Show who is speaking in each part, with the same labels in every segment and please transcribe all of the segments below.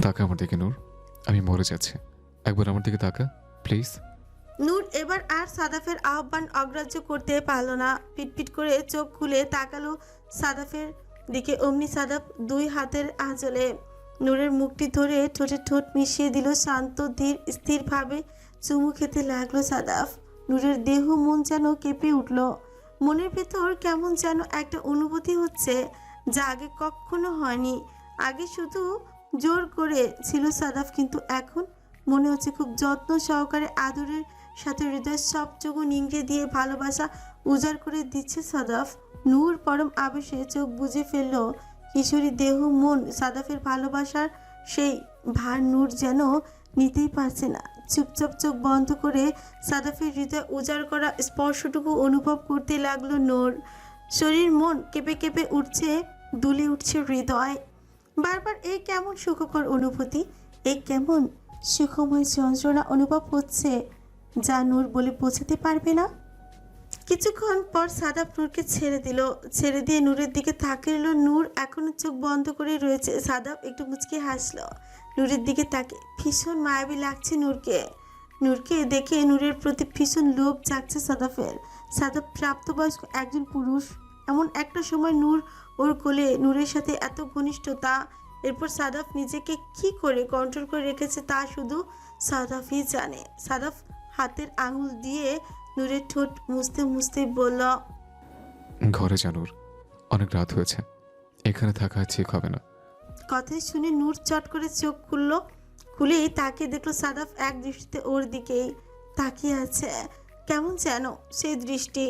Speaker 1: তাকা আমার দিকে নূর, আমি মরে যাচ্ছি, একবার আমার দিকে তাকা প্লিজ।
Speaker 2: নূর এবার আর সাদাফের আহ্বান অগ্রাহ্য করতে পারল না। পিটপিট করে চোখ খুলে তাকালো সাদাফের দিকে। অমনি সাদাফ দুই হাতের আঁচলে নূরের মুখটি ধরে ঠোঁটে ঠোঁট মিশিয়ে দিল। শান্ত ধীর স্থিরভাবে চুমু খেতে লাগলো সাদাফ। নূরের দেহ মন যেন কেঁপে উঠল। মনের ভেতর কেমন যেন একটা অনুভূতি হচ্ছে, যা আগে কখনো হয়নি। আগে শুধু জোর করে ছিল সাদাফ, কিন্তু এখন মনে হচ্ছে খুব যত্ন সহকারে আদরের সাথে হৃদয়ের সবটুকু নিংড়ে দিয়ে ভালোবাসা উজাড় করে দিচ্ছে সাদাফ। নূর পরম আবেশে চোখ বুজে ফেলল। কিশোরী দেহ মন সাদাফের ভালোবাসার সেই ভার নূর যেন নিতেই পারছে না। চুপচাপ চোখ বন্ধ করে সাদাফের হৃদয় উজাড় করা স্পর্শটুকু অনুভব করতে লাগলো নূর। শরীর মন কেঁপে কেঁপে উঠছে, দুলে উঠছে হৃদয়। বারবার এই কেমন সুখকর অনুভূতি, এই কেমন সুখময় যন্ত্রণা অনুভব হচ্ছে, যা নূর বলে বোঝাতে পারবে না। কিছুক্ষণ পর সাদাফ নূরকে ছেড়ে দিল। ছেড়ে দিয়ে নূরের দিকে তাকিয়ে রইল। নূর এখনো চোখ বন্ধ করে রয়েছে। সাদাফ একটু মুচকি হাসলো। নূরের দিকে তাকে ভীষণ মায়াবী লাগছে নূরকে। নূরকে দেখে নূরের প্রতি ভীষণ লোভ জাগছে সাদাফের। সাদাফ প্রাপ্তবয়স্ক একজন পুরুষ। এমন একটা সময় নূর ওর কোলে, নূরের সাথে এত ঘনিষ্ঠতা। এরপর সাদাফ নিজেকে কি করে কন্ট্রোল করে রেখেছে তা শুধু সাদাফই জানে। সাদাফ হাতের আঙুল দিয়ে নূরের ঠোঁট মুছতে মুছতে বলল,
Speaker 1: ঘরে যা নূর, অনেক রাত হয়েছে, এখানে থাকা ঠিক হবে না।
Speaker 2: কথাই শুনে নূর চট করে চোখ খুলল। খুলেই তাকিয়ে দেখলো সাদাফ এক দৃষ্টিতে ওর দিকেই তাকিয়ে আছে। কেমন যেন সেই দৃষ্টি।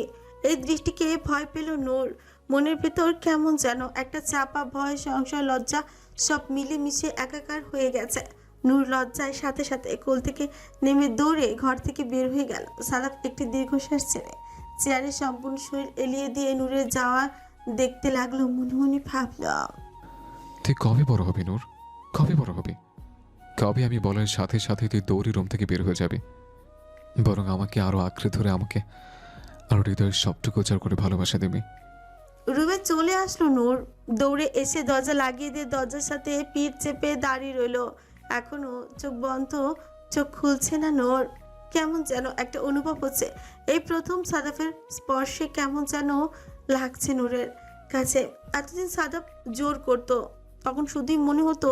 Speaker 2: এই দৃষ্টিকে ভয় পেল নূর। মনের ভেতর কেমন যেন একটা চাপা ভয়, সংশয়, লজ্জা সব মিলেমিশে একাকার হয়ে গেছে। নূর লজ্জায় সাথে সাথে কোল থেকে নেমে দৌড়ে ঘর থেকে বের হয়ে গেল। সাদাফ একটি দীর্ঘশ্বাস ছেড়ে চেয়ারে সম্পূর্ণ শরীর এলিয়ে দিয়ে নূরের যাওয়া দেখতে লাগলো। মনে মনে ভাবল,
Speaker 1: তুই কবে বড় হবি নূর, কবে বড় হবি? কবে আমি বলার সাথে সাথে তুই দৌড়ি রুম থেকে বের হয়ে যাবি? বরং আমাকে আরো আঁকড়ে ধরে আমাকে আরো হৃদয়ের সবটুকু উজাড় করে ভালোবাসা দেবে।
Speaker 2: রুমে চলে আসলো নূর। দৌড়ে এসে দরজা লাগিয়ে দিয়ে দরজার সাথে পিঠ চেপে দাঁড়িয়ে রইলো। এখনো চোখ বন্ধ, চোখ খুলছে না নূর। কেমন যেন একটা অনুভব হচ্ছে। এই প্রথম সাদাফের স্পর্শে কেমন যেন লাগছে নূরের কাছে। এতদিন সাদাফ জোর করতো, তখন শুধুই মনে হতো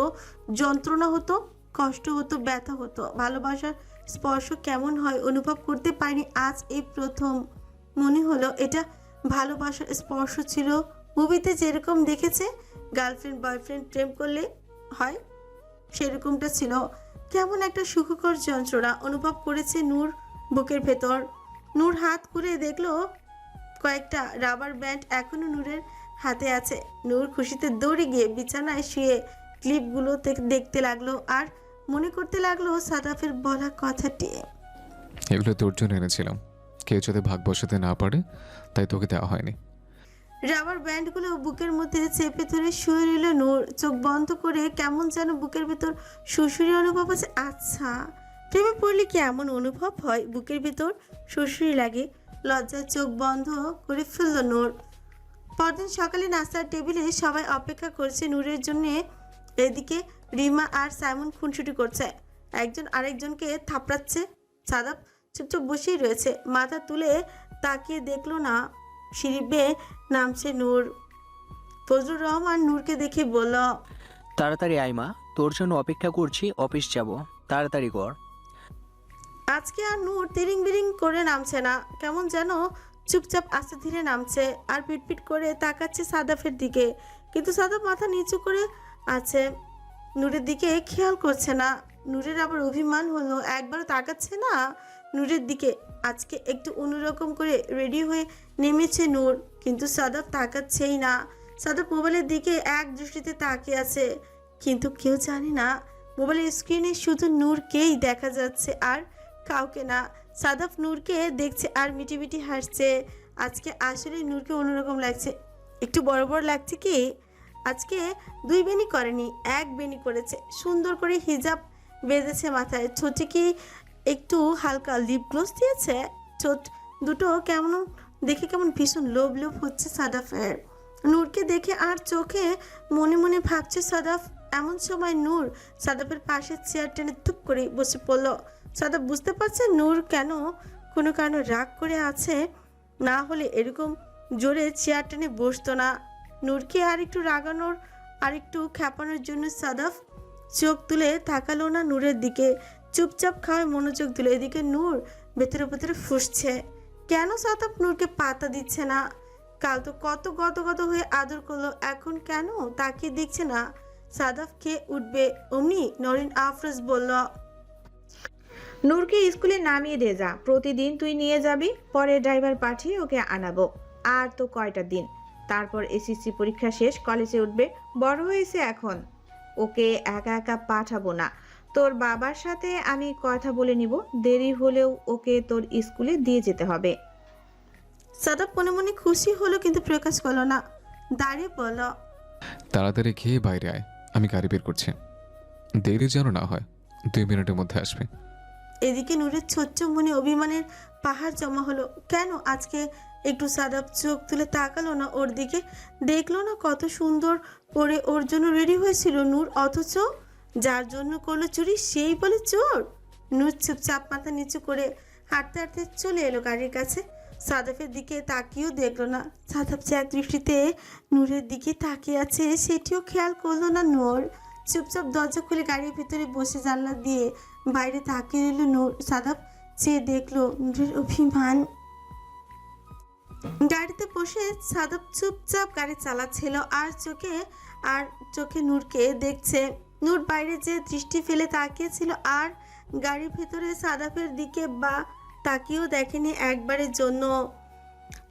Speaker 2: যন্ত্রণা হতো, কষ্ট হতো, ব্যথা হতো। ভালোবাসার স্পর্শ কেমন হয় অনুভব করতে পারিনি। আজ এই প্রথম মনে হলো এটা ভালোবাসার স্পর্শ ছিল। মুভিতে যেরকম দেখেছে গার্লফ্রেন্ড বয়ফ্রেন্ড প্রেম করলে হয়, সেরকমটা ছিল। কেমন একটা সুখকর যন্ত্রণা অনুভব করেছে নূর বুকের ভেতর। নূর হাত ঘুরে দেখলো কয়েকটা রাবার ব্যান্ড এখনো নূরের হাতে আছে। নূর খুশিতে দৌড়ে গিয়ে বিছানায় শুয়ে ক্লিপগুলো দেখতে লাগলো আর মনে করতে লাগলো সাদাফের বলা কথাটি।
Speaker 1: এগুলো তোর জন্য এনেছিলাম, কেউ যাতে ভাগ বসাতে না পারে তাই তোকে দেওয়া হয়নি।
Speaker 2: রাবার ব্যান্ডগুলো বুকের মধ্যে চেপে ধরে শুয়ে রইল নূর। চোখ বন্ধ করে কেমন যেন বুকের ভেতর সুরসুরি অনুভব আছে। আচ্ছা, প্রেমে পড়লে কি এমন অনুভব হয়? বুকের ভেতর সুরসুরি লাগে। লজ্জায় চোখ বন্ধ করে ফেলল নূর। পরদিন সকালে নাস্তার টেবিলে সবাই অপেক্ষা করছে নূরের জন্যে। এদিকে রিমা আর সাইমন খুনসুটি করছে, একজন আরেকজনকে থাপড়াচ্ছে। সাদাব চুপচাপ বসেই রয়েছে, মাথা তুলে তাকিয়ে দেখলো না। সিঁড়ি বেয়ে নামছে নূর। ফজলুর রহমান নূরকে দেখে বলল,
Speaker 3: তাড়াতাড়ি আয় মা, তোর জন্য অপেক্ষা করছি, অফিস যাব, তাড়াতাড়ি কর।
Speaker 2: আজকে আর নূর তিরিং বিরিং করে নামছে না, কেমন যেন চুপচাপ আস্তে ধীরে নামছে আর পিটপিট করে তাকাচ্ছে সাদাফের দিকে। কিন্তু সাদাফ মাথা নিচু করে আছে, নূরের দিকে খেয়াল করছে না। নূরের আবার অভিমান হলো, একবারও তাকাচ্ছে না নূরের দিকে। আজকে একটু অন্যরকম করে রেডি হয়ে নেমেছে নূর, কিন্তু সাদাফ তাকাচ্ছেই না। সাদাফ মোবাইলের দিকে এক দৃষ্টিতে তাকিয়ে আছে, কিন্তু কেউ জানে না মোবাইলের স্ক্রিনে শুধু নূরকেই দেখা যাচ্ছে আর কাউকে না। সাদাফ নূরকে দেখছে আর মিটিমিটি হাসছে। আজকে আসলে নূরকে অন্যরকম লাগছে, একটু বড় বড় লাগছে কি। আজকে দুই বেনি করেনি, এক বেনি করেছে। সুন্দর করে হিজাব বেঁধেছে মাথায়। ঠোঁটে কি একটু হালকা লিপ গ্লস দিয়েছে। ঠোঁট দুটো কেমন দেখে কেমন ভীষণ লোভ লোভ হচ্ছে সাদাফের। নূরকে দেখে আর চোখে মনে মনে ভাবছে সাদাফ, এমন সময় নূর সাদাফের পাশে চেয়ার টেনে তুপ করে বসে পড়ল। সাদাফ বুঝতে পারছে নূর কেন কোনো কারণে রাগ করে আছে, না হলে এরকম জোরে চেয়ার টেনে বসতো না। নূরকে আর একটু রাগানোর আর একটু খ্যাপানোর জন্য সাদাফ চোখ তুলে তাকালো না নূরের দিকে, চুপচাপ খাওয়ায় মনোযোগ দিল। এদিকে নূর ভেতরে ভেতরে ফুঁসছে, কেন সাদাফ নূরকে পাতা দিচ্ছে না? কাল তো কত গত হয়ে আদর করলো, এখন কেন তাকিয়ে দেখছে না? সাদাফ খেয়ে উঠবে অমনি নরিন আফরোজ বলল,
Speaker 4: নূরকে স্কুলে নামিয়ে দিয়ে যা, প্রতিদিন তুই নিয়ে যাবি, পরে ড্রাইভার পাঠিয়ে ওকে আনাবো। আর তো কয়টা দিন, তারপর এসএসসি পরীক্ষা শেষ, কলেজে উঠবে, বড় হয়েছে এখন, ওকে একা একা পাঠাবো না। তোর বাবার সাথে আমি কথা বলে নিব, দেরি হলেও ওকে তোর স্কুলে দিয়ে যেতে হবে।
Speaker 2: সাদাফ মনে মনে খুশি হলো কিন্তু প্রকাশ করলো না, দাঁড়িয়ে বলল,
Speaker 1: তাড়াতাড়ি খেয়ে বাইরে আয়, আমি গাড়ি বের করছি। দেরি যেন না হয়, 2 মিনিটের মধ্যে আসবে।
Speaker 2: এদিকে নূরের ছোট্ট মনে অভিমানের পাহাড় জমা হলো। কেন আজকে একটু সাদাফ চোখ তুলে তাকালো না ওর দিকে, দেখলো না কত সুন্দর করে ওর জন্য রেডি হয়েছিল নূর, অথচ যার জন্য করলো চুরি সেই বলে চোর। নূর চুপচাপ মাথা নিচু করে হাঁটতে হাঁটতে চলে এলো গাড়ির কাছে। সাদাফের দিকে তাকিয়েও দেখলো না। সাদাফ যে এক দৃষ্টিতে নূরের দিকে তাকিয়ে আছে সেটিও খেয়াল করলো না নূর। চুপচাপ দরজা খুলে গাড়ির ভিতরে বসে জানলা দিয়ে বাইরে তাকিয়ে রইল নূর। সাদাফ চেয়ে দেখলো নূরের অভিমান। গাড়িতে বসে সাদাফ চুপচাপ গাড়ি চালাচ্ছিল আর চোখে নূরকে দেখছে। নূর বাইরে যে দৃষ্টি ফেলে তাকিয়েছিল আর গাড়ির ভিতরে সাদাফের দিকে বা তাকিয়েও দেখেনি একবারের জন্য।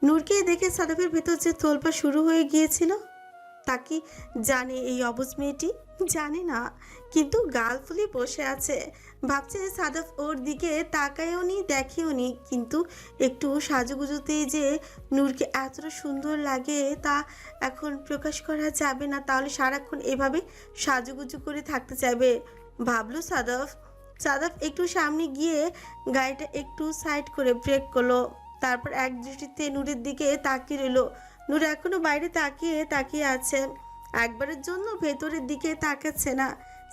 Speaker 2: নূরকে দেখে সাদাফের ভেতর যে তোলপা শুরু হয়ে গিয়েছিল। তা কি জানে এই অবুঝ মেয়েটি? জানে না, কিন্তু গাল ফুলে বসে আছে। ভাবছে সাদাফ ওর দিকে তাকায়ও নি, দেখেও নি, কিন্তু একটু সাজুগুজুতেই যে নূরকে এতটা সুন্দর লাগে তা এখন প্রকাশ করা যাবে না, তাহলে সারাক্ষণ এভাবে সাজুগুজু করে থাকতে চাইবে ভাবলো সাদাফ। সাদাফ একটু সামনে গিয়ে গাড়িটা একটু সাইড করে ব্রেক করলো, তারপর এক দৃষ্টিতে নূরের দিকে তাকিয়ে রইল। নূর এখনো বাইরে তাকিয়ে আছে, একবারের জন্য ভেতরের দিকে তাকাচ্ছে না।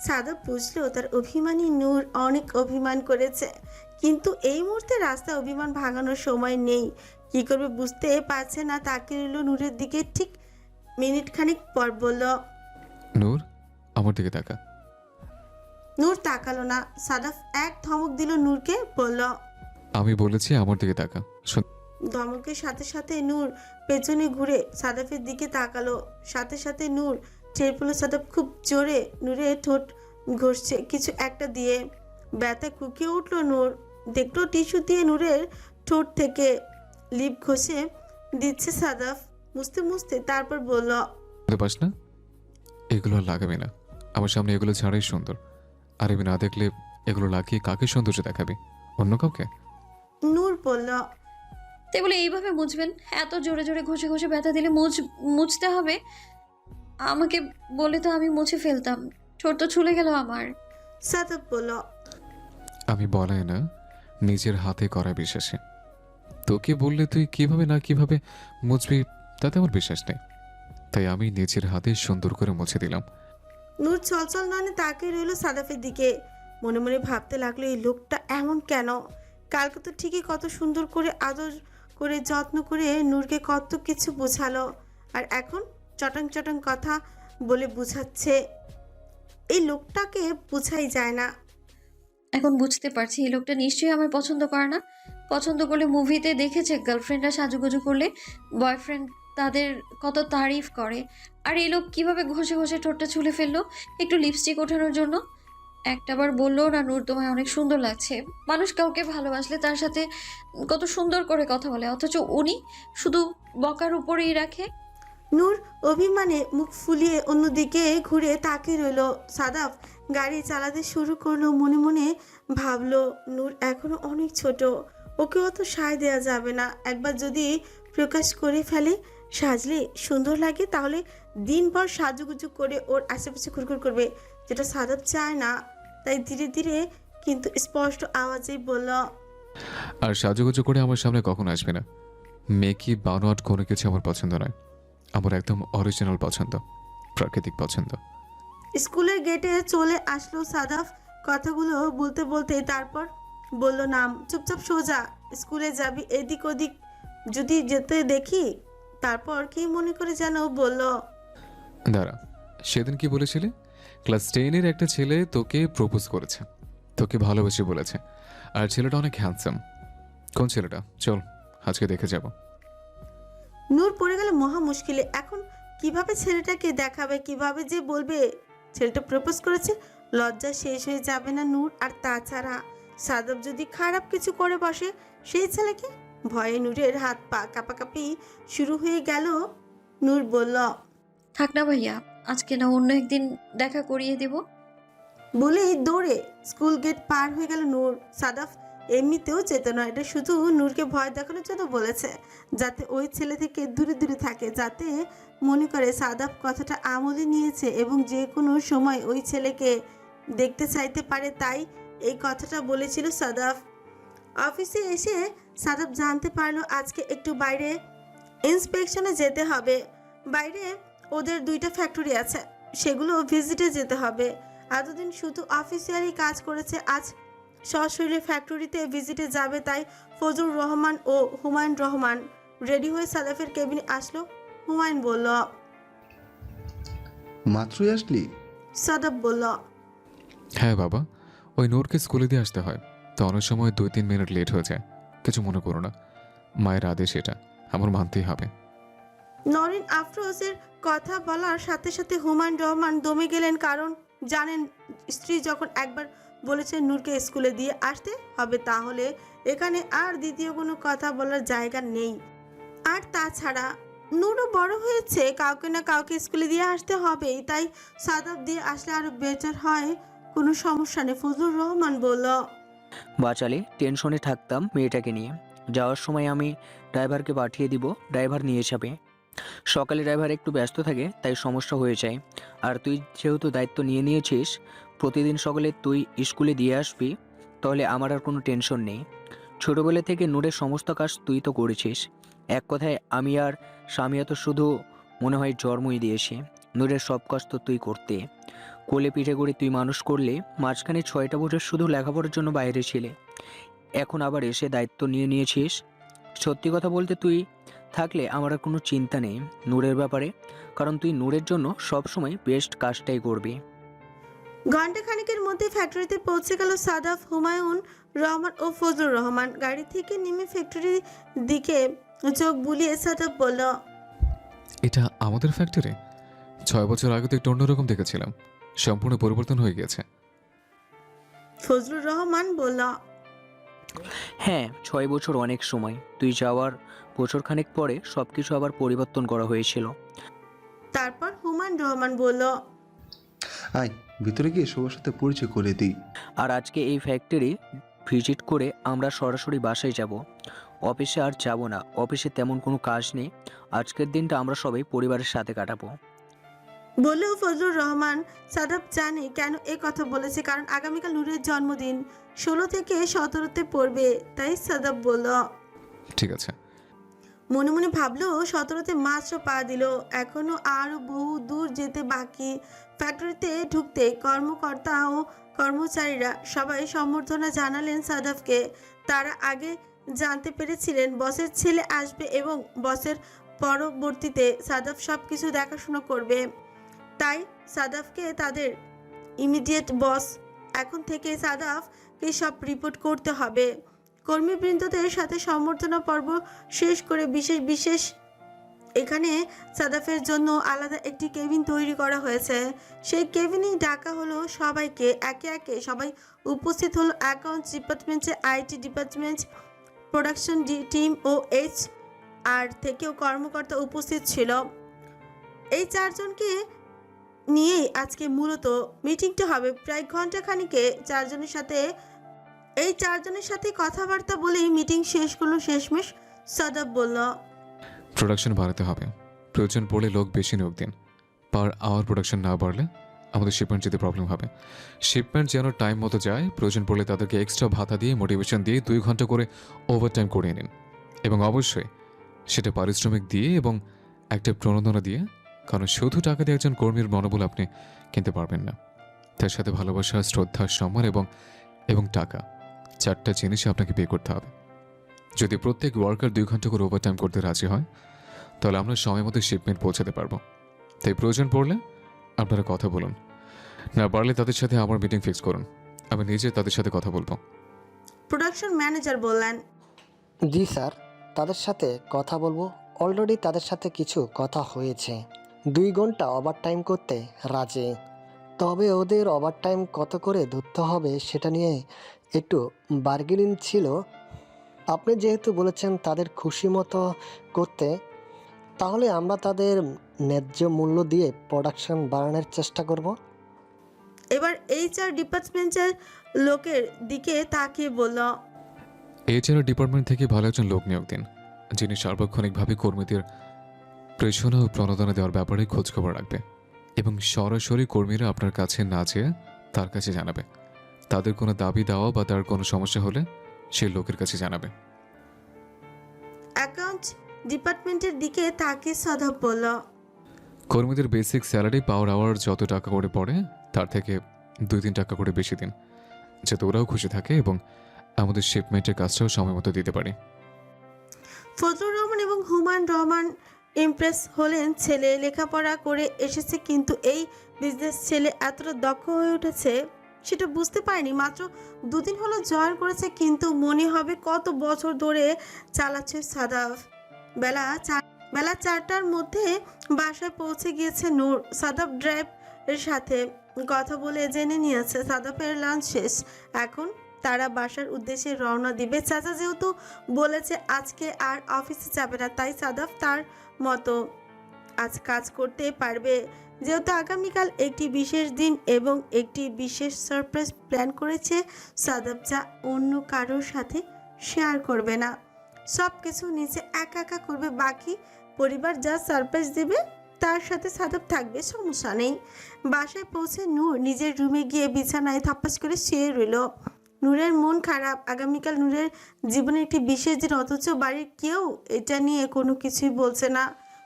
Speaker 2: সাদাফ বুঝলো তার অভিমানী নূর অনেক অভিমান করেছে, কিন্তু এই মুহূর্তে রাস্তায় অভিমান ভাঙানোর সময় নেই। কি করবে বুঝতে পারছে না, তাকিয়ে রইল নূরের দিকে। ঠিক মিনিট খানিক পর বলল,
Speaker 1: নূর, আমার দিকে তাকা।
Speaker 2: নূর তাকালো না। সাদাফ এক ধমক দিল নূরকে, বলল,
Speaker 1: আমি বলেছি আমার দিকে তাকা।
Speaker 2: ধমকের সাথে সাথে নূর পেছনে ঘুরে সাদাফের দিকে তাকালো। সাথে সাথে নূর টের পেল সাদাফ খুব জোরে নূরের ঠোঁট ঘষছে কিছু একটা দিয়ে। ব্যথা কুকিয়ে উঠলো নূর, দেখলো টিস্যু দিয়ে নূরের ঠোঁট থেকে লিপ ঘষে দিচ্ছে সাদাফ মুছতে মুছতে। তারপর বলল,
Speaker 1: বুঝতে পাস না, এগুলো আর লাগাবি না। আমার সামনে এগুলো ছাড়াই সুন্দর, আর আমি না দেখলে এগুলো লাগিয়ে কাকে সৌন্দর্য দেখাবি? অন্য কাউকে?
Speaker 2: নূর বলল,
Speaker 5: এগুলো এইভাবে মুছবেন? এত জোরে জোরে ঘষে ঘষে ব্যথা দিলে মুছতে হবে? আমাকে বলে তো আমি মুছে ফেলতাম, ঠোঁট তো ছুলে গেল আমার।
Speaker 2: সাদাফ বলল,
Speaker 1: আমি বলাই না, নিজের হাতে করা বিশ্বাসে। তোকে বললে তুই কিভাবে না কিভাবে মুছবি তাতে আমার বিশ্বাস নেই, তাই আমি নিজের হাতে সুন্দর করে মুছে দিলাম।
Speaker 2: নূর চলচল নয়নে তাকিয়ে রইল সাদাফের দিকে। মনে মনে ভাবতে লাগলো এই লোকটা এমন কেন? কালকে তো ঠিকই কত সুন্দর করে আদর করে যত্ন করে নূরকে কত কিছু বোঝালো, আর এখন চটাং চটাং কথা বলে বুঝাচ্ছে। এই লোকটাকে বুঝাই যায় না।
Speaker 5: এখন বুঝতে পারছি এই লোকটা নিশ্চয়ই আমার পছন্দ করে না। পছন্দ করলে মুভিতে দেখেছে গার্লফ্রেন্ডরা সাজুগুজু করলে বয়ফ্রেন্ড তাদের কত তারিফ করে, আর এই লোক কিভাবে ঘষে ঘষে ঠোঁটটা ছুলে ফেললো একটু লিপস্টিক ওঠানোর জন্য। একটাবার বললো না, নূর তোমায় অনেক সুন্দর লাগছে। মানুষ কাউকে ভালোবাসলে তার সাথে কত সুন্দর করে কথা বলে, অথচ উনি শুধু বকার উপরেই রাখে।
Speaker 2: নূর অভিমানে মুখ ফুলিয়ে অন্যদিকে ঘুরে তাকিয়ে রইল। সাদাফ গাড়ি চালাতে শুরু করলো। মনে মনে ভাবলো নূর এখনো অনেক ছোট, ওকে অত সায় দেওয়া যাবে না। একবার যদি প্রকাশ করে ফেলে, সাজলে সুন্দর লাগে, তাহলে দিনভর সাজুগুজু করে ওর আশেপাশে ঘুরঘুর করবে, যেটা সাদাফ চায় না। তাই ধীরে ধীরে কিন্তু স্পষ্ট আওয়াজেই বলল,
Speaker 1: আর সাজুগুজু করে আমার সামনে কখন আসবে না। মেকি বানোয়াট কোনো কিছু আমার পছন্দ নয়, আমার একদম অরিজিনাল পছন্দ, প্রাকৃতিক পছন্দ।
Speaker 2: স্কুলের গেটে চলে আসলো সাদাফ। কথাগুলো বলতে বলতে তারপর বলল, নাম, চুপচাপ সোজা স্কুলে যাবি, এদিক ওদিক যদি যেতে দেখি। তারপর কি মনে করে যেন বলল,
Speaker 1: দাঁড়া, সেদিন কি বলেছিলে? ক্লাস 10-এর একটা ছেলে তোকে প্রপোজ করেছে, তোকে ভালোবেসে বলেছে, আর ছেলেটা অনেক হ্যান্ডসাম। কোন ছেলেটা? চল আজকে দেখে যাব।
Speaker 2: নূর পড়ে গেল মহা মুশকিলে। এখন কিভাবে ছেলেটাকে দেখাবে, কিভাবে যে বলবে ছেলেটা প্রপোজ করেছে? লজ্জা শেষ হয়ে যাবে না নূর? আর তাছাড়া সাদাব যদি খারাপ কিছু করে বসে সেই ছেলেকে? ভয়ে নূরের হাত পা কাঁপাকাঁপি শুরু হয়ে গেল। নূর বলল,
Speaker 5: থাক না ভাইয়া, আজকে না অন্য একদিন দেখা করিয়ে দেব।
Speaker 2: বলেই দৌড়ে স্কুল গেট পার হয়ে গেল নূর। সাদাফ এমনিতেও চেতনা, এটা শুধু নূরকে ভয় দেখানোর জন্য বলেছে, যাতে ওই ছেলে থেকে দূরে দূরে থাকে, যাতে মনে করে সাদাফ কথাটা আমলে নিয়েছে এবং যে কোনো সময় ওই ছেলেকে দেখতে চাইতে পারে। তাই এই কথাটা বলেছিল সাদাফ। অফিসে এসে সাদাফ জানতে পারলো আজকে একটু বাইরে ইন্সপেকশনে যেতে হবে। বাইরে ওদের 2টা ফ্যাক্টরি আছে, সেগুলো ভিজিটে যেতে হবে। এতদিন শুধু অফিসিয়ালি কাজ করেছে, আজ সশরীরে ফ্যাক্টরিতে ভিজিটে যাবে। তাই ফজলুর রহমান ও হুমায়ুন রহমান রেডি হয়ে সাদাফের কেবিনে আসলো। হুমায়ুন বলল,
Speaker 6: মাত্রই আসলি?
Speaker 2: সাদাফ বলল,
Speaker 1: হ্যাঁ বাবা, ওই নূরকে স্কুলে দিয়ে আসতে হয়, তো অনেক সময় 2-3 মিনিট লেট হয়ে যায়। কিছু মনে করো না, মায়ের আদেশ, এটা আমার মানতেই হবে।
Speaker 2: নরিন আফরোজের কথা বলার সাথে সাথে হুমায়ুন রহমান দমে গেলেন, কারণ জানেন স্ত্রী যখন একবার বলেছেন নূরকে স্কুলে দিয়ে আসতে হবে, তাহলে এখানে আর দ্বিতীয় কোনো কথা বলার জায়গা নেই। আর তাছাড়া নূরও বড় হয়েছে, কাউকে না কাউকে স্কুলে দিয়ে আসতে হবেই। তাই সাদাব দিয়ে আসলে আরো বেটার হয়, কোনো সমস্যা নেই। ফজলুর রহমান বলল,
Speaker 3: বাঁচালে টেনশনে থাকতাম মেয়েটাকে নিয়ে। যাওয়ার সময় আমি ড্রাইভারকে পাঠিয়ে দিব, ড্রাইভার নিয়ে যাবে। সকালে ড্রাইভার একটু ব্যস্ত থাকে, তাই সমস্যা হয়ে যায়। আর তুই যেহেতু দায়িত্ব নিয়ে নিয়েছিস, প্রতিদিন সকালে তুই স্কুলে দিয়ে আসবি, তাহলে আমার আর কোনো টেনশন নেই। ছোটোবেলা থেকে নূরের সমস্ত কাজ তুই তো করেছিস। এক কথায় আমি আর স্বামীয়া তো শুধু মনে হয় জন্মই দিয়েছি। নূরের সব কাজ তো তুই করতে। কোলে পিঠে করে তুই মানুষ করলে, মাঝখানে 6টা বছর শুধু লেখাপড়ার জন্য বাইরে ছিলে, এখন আবার এসে দায়িত্ব নিয়ে নিয়েছিস। সত্যি কথা বলতে তুই থাকলে আমার আর কোনো চিন্তা নেই নূরের ব্যাপারে, কারণ তুই নূরের জন্য সবসময় বেস্ট কাজটাই করবি।
Speaker 2: ঘন্টা খানিকের মধ্যে ফ্যাক্টরিতে পৌঁছে গেল সাদাফ, হুমায়ুন রহমান ও ফজলুর রহমান। গাড়ি থেকে নেমে ফ্যাক্টরির দিকে চোখ বুলিয়ে সাদাফ বলল,
Speaker 1: এটা আমাদের ফ্যাক্টরি? 6 বছর আগে তো একটু অন্যরকম দেখেছিলাম, সম্পূর্ণ পরিবর্তন হয়ে গেছে।
Speaker 2: ফজলুর রহমান বলল,
Speaker 3: হ্যাঁ, 6 বছর অনেক সময়। তুই যাওয়ার বছরখানেক পরে সব কিছু আবার পরিবর্তন করা হয়েছিল।
Speaker 2: তারপর হুমায়ুন রহমান বলল,
Speaker 6: আয় ভিতরে গিয়ে সবার সাথে পরিচয় করে দিই।
Speaker 3: আর আজকে এই ফ্যাক্টরি ভিজিট করে আমরা সরাসরি বাসায় যাব। অফিসে আর যাব না, অফিসে তেমন কোনো কাজ নেই। আজকের দিনটা আমরা সবাই পরিবারের সাথে কাটাবো।
Speaker 2: বললেও ফজলুর রহমান সাদাফ জানে কেন এ কথা বলেছে, কারণ আগামীকাল নূরের জন্মদিন, 16 থেকে 17তে পড়বে। তাই সাদাফ বলল।
Speaker 1: ঠিক আছে।
Speaker 2: মনে মনে ভাবলো 17তে মাত্র পা দিল, এখনো আরো বহু দূর যেতে বাকি। ফ্যাক্টরিতে ঢুকতে কর্মকর্তা ও কর্মচারীরা সবাই সম্বর্ধনা জানালেন সাদাফকে। তারা আগে জানতে পেরেছিলেন বসের ছেলে আসবে এবং বসের পরবর্তীতে সাদাফ সব কিছু দেখাশোনা করবে। তাই সাদাফকে তাদের ইমিডিয়েট বস। এখন থেকে সাদাফকে সব রিপোর্ট করতে হবে। কর্মীবৃন্দদের সাথে সম্বর্ধনা পর্ব শেষ করে বিশেষ এখানে সাদাফের জন্য আলাদা একটি কেবিন তৈরি করা হয়েছে। সেই কেবিনেই ডাকা হলো সবাইকে। একে একে সবাই উপস্থিত হলো। অ্যাকাউন্টস ডিপার্টমেন্টে, আইটি ডিপার্টমেন্ট, প্রোডাকশন টিম ও HR থেকেও কর্মকর্তা উপস্থিত ছিল। এই 4 জনকে নিয়েই আজকে মূলত মিটিংটা হবে। প্রায় ঘন্টা খানিকে 4 জনের সাথে কথাবার্তা বলেই মিটিং শেষ করলো শেষমেশ সাদাব বলল,
Speaker 1: প্রোডাকশন বাড়াতে হবে, প্রয়োজন পড়লে লোক বেশি নিয়োগ দিন। পার আওয়ার প্রোডাকশন না বাড়লে আমাদের শিপমেন্ট যেতে প্রবলেম হবে। শিপমেন্ট যেন টাইম মতো যায়, প্রয়োজন পড়লে তাদেরকে এক্সট্রা ভাতা দিয়ে, মোটিভেশন দিয়ে 2 ঘন্টা করে ওভারটাইম করিয়ে নিন, এবং অবশ্যই সেটা পারিশ্রমিক দিয়ে এবং একটা প্রণোদনা দিয়ে কারণ শুধু টাকা দিয়ে একজন কর্মীর মনোবল আপনি কিনতে পারবেন না। তার সাথে ভালোবাসা, শ্রদ্ধা, সম্মান এবং টাকা, 4টা জিনিসই আপনাকে পে করতে হবে। যদি প্রত্যেক ওয়ার্কার 2 ঘন্টা করে ওভারটাইম করতে রাজি হয়, তাহলে আমরা সময় মতো শিপমেন্ট পৌঁছাতে পারবো। তাই প্রয়োজন পড়লে আপনারা কথা বলুন, না পারলে তাদের সাথে আমার মিটিং ফিক্স করুন। আমি নিজে তাদের সাথে কথা বলবো।
Speaker 2: প্রোডাকশন ম্যানেজার বললেন,
Speaker 7: জি স্যার, তাদের সাথে কথা বলবো। অলরেডি তাদের সাথে কিছু কথা হয়েছে। 2 ঘন্টা ওভারটাইম করতে রাজি। তবে ওদের ওভারটাইম কত করে ধরতে হবে সেটা নিয়ে একটু বার্গেনিং ছিল। আপনি যেহেতু বলেছেন তাদের খুশি মতো করতে, তাহলে আমরা তাদের ন্যায্য মূল্য দিয়ে প্রোডাকশন বাড়ানোর চেষ্টা করব।
Speaker 2: এবার HR ডিপার্টমেন্টের লোকের দিকে তাকিয়ে বলল,
Speaker 1: HR ডিপার্টমেন্ট থেকে ভালো একজন লোক নিয়োগ দিন, যিনি সার্বক্ষণিকভাবে কর্মীদের প্রেষণা ও প্রণোদনা দেওয়ার ব্যাপারে খোঁজখবর রাখবে এবং সরাসরি কর্মীরা আপনার কাছে না যেয়ে তার কাছে জানাবে। তাদের কোনো দাবি দেওয়া বা তার কোনো সমস্যা হলে সেই লোকের কাছে জানাবে।
Speaker 2: অ্যাকাউন্ট ডিপার্টমেন্টের দিকে তাকিয়ে সাদাব বলল,
Speaker 1: কর্মীদের বেসিক স্যালারি পাওয়ার আওয়ার যত টাকা করে পড়ে তার থেকে 2-3 টাকা করে বেশি দিন, যাতে ওরাও খুশি থাকে এবং আমাদের শিপমেন্টের কাজটাও সময় মতো দিতে পারি।
Speaker 2: ফজলুর রহমান এবং হুমায়ুন রহমান ইমপ্রেস হলেন। ছেলে লেখাপড়া করে এসেছে, কিন্তু এই বিজনেস ছেলে এতটা দক্ষ হয়ে উঠেছে সেটা বুঝতে পারেনি। মাত্র 2 দিন হলো জয়েন করেছে, কিন্তু মনে হবে কত বছর ধরে চালাচ্ছে সাদাফ। বেলা 4টার মধ্যে বাসায় পৌঁছে গিয়েছে নূর। সাদাফ ড্রাইভের সাথে কথা বলে জেনে নিয়েছে সাদাফের লাঞ্চ শেষ। এখন তারা বাসার উদ্দেশ্যে রওনা দিবে। চাচা যেহেতু বলেছে আজকে আর অফিসে যাবে না, তাই সাদাফ তার মতো আজ কাজ করতে পারবে। যেহেতু আগামীকাল একটি বিশেষ দিন এবং একটি বিশেষ সারপ্রাইজ প্ল্যান করেছে, সাদাফ যা অন্য কারোর সাথে শেয়ার করবে না। সব কিছু নিজে একা একা করবে। বাকি পরিবার যা সারপ্রাইজ দেবে তার সাথে সাদাফ থাকবে, সমস্যা নেই। বাসায় পৌঁছে নূর নিজের রুমে গিয়ে বিছানায় থাপ্পাস করে শুয়ে রইল। নূরের মন খারাপ। আগামীকাল নূরের জীবনে একটি বিশেষ দিন, অথচ বাড়ির কেউ এটা নিয়ে কোনো কিছুই বলছে না।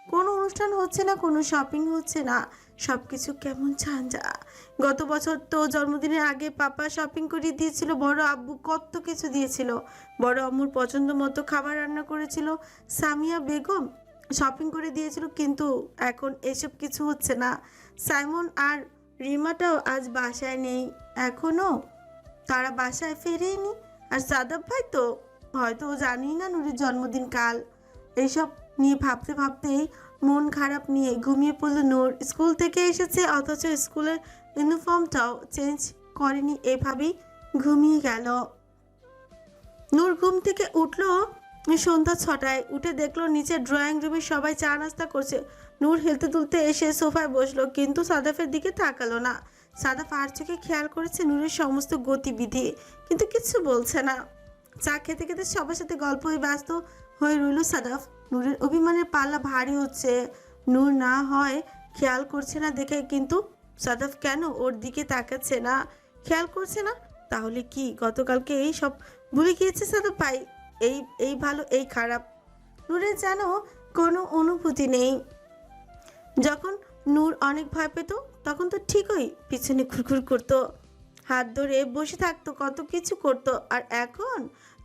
Speaker 2: কোনো অনুষ্ঠান হচ্ছে না, কোনো শপিং হচ্ছে না, সব কিছু কেমন ঝাঞ্ঝা। গত বছর তো জন্মদিনের আগে পাপা শপিং করে দিয়েছিল, বড় আব্বু কত কিছু দিয়েছিল, বড় আম্মুর পছন্দ মতো খাবার রান্না করেছিল, সামিয়া বেগম শপিং করে দিয়েছিল, কিন্তু এখন এসব কিছু হচ্ছে না। সাইমন আর রিমাটাও আজ বাসায় নেই, এখনও তারা বাসায় ফেরেনি। আর সাদাব ভাই তো হয়তো জানি না নূরের জন্মদিন কাল। এইসব নিয়ে ভাবতে ভাবতেই মন খারাপ নিয়ে ঘুমিয়ে পড়ল নূর। স্কুল থেকে এসেছে, অথচ স্কুলের ইউনিফর্মটাও চেঞ্জ করেনি, এভাবেই ঘুমিয়ে গেল। নূর ঘুম থেকে উঠল সন্ধ্যা 6টায়। উঠে দেখলো নিচে ড্রয়িং রুমে সবাই চা নাস্তা করছে। নূর হেলতে তুলতে এসে সোফায় বসলো, কিন্তু সাদাফের দিকে তাকালো না। সাদাফ আর চোখে খেয়াল করেছে নূরের সমস্ত গতিবিধি, কিন্তু কিছু বলছে না। চা খেতে খেতে সবার সাথে গল্প হয়ে ব্যস্ত হয়ে রইল সাদাফ। নূরের অভিমানের পাল্লা ভারী হচ্ছে। নূর না হয় খেয়াল করছে না দেখে, কিন্তু সাদাফ কেন ওর দিকে তাকাচ্ছে না, খেয়াল করছে না? তাহলে কি গতকালকে এই সব ভুলে গিয়েছে সাদাফ ভাই? এই ভালো এই খারাপ, নূরের যেন কোনো অনুভূতি নেই। যখন নূর অনেক ভয় পেত তখন তো ঠিকই পিছনে ঘুরঘুর করতো, হাত ধরে বসে থাকতো, কত কিছু করতো। আর এখন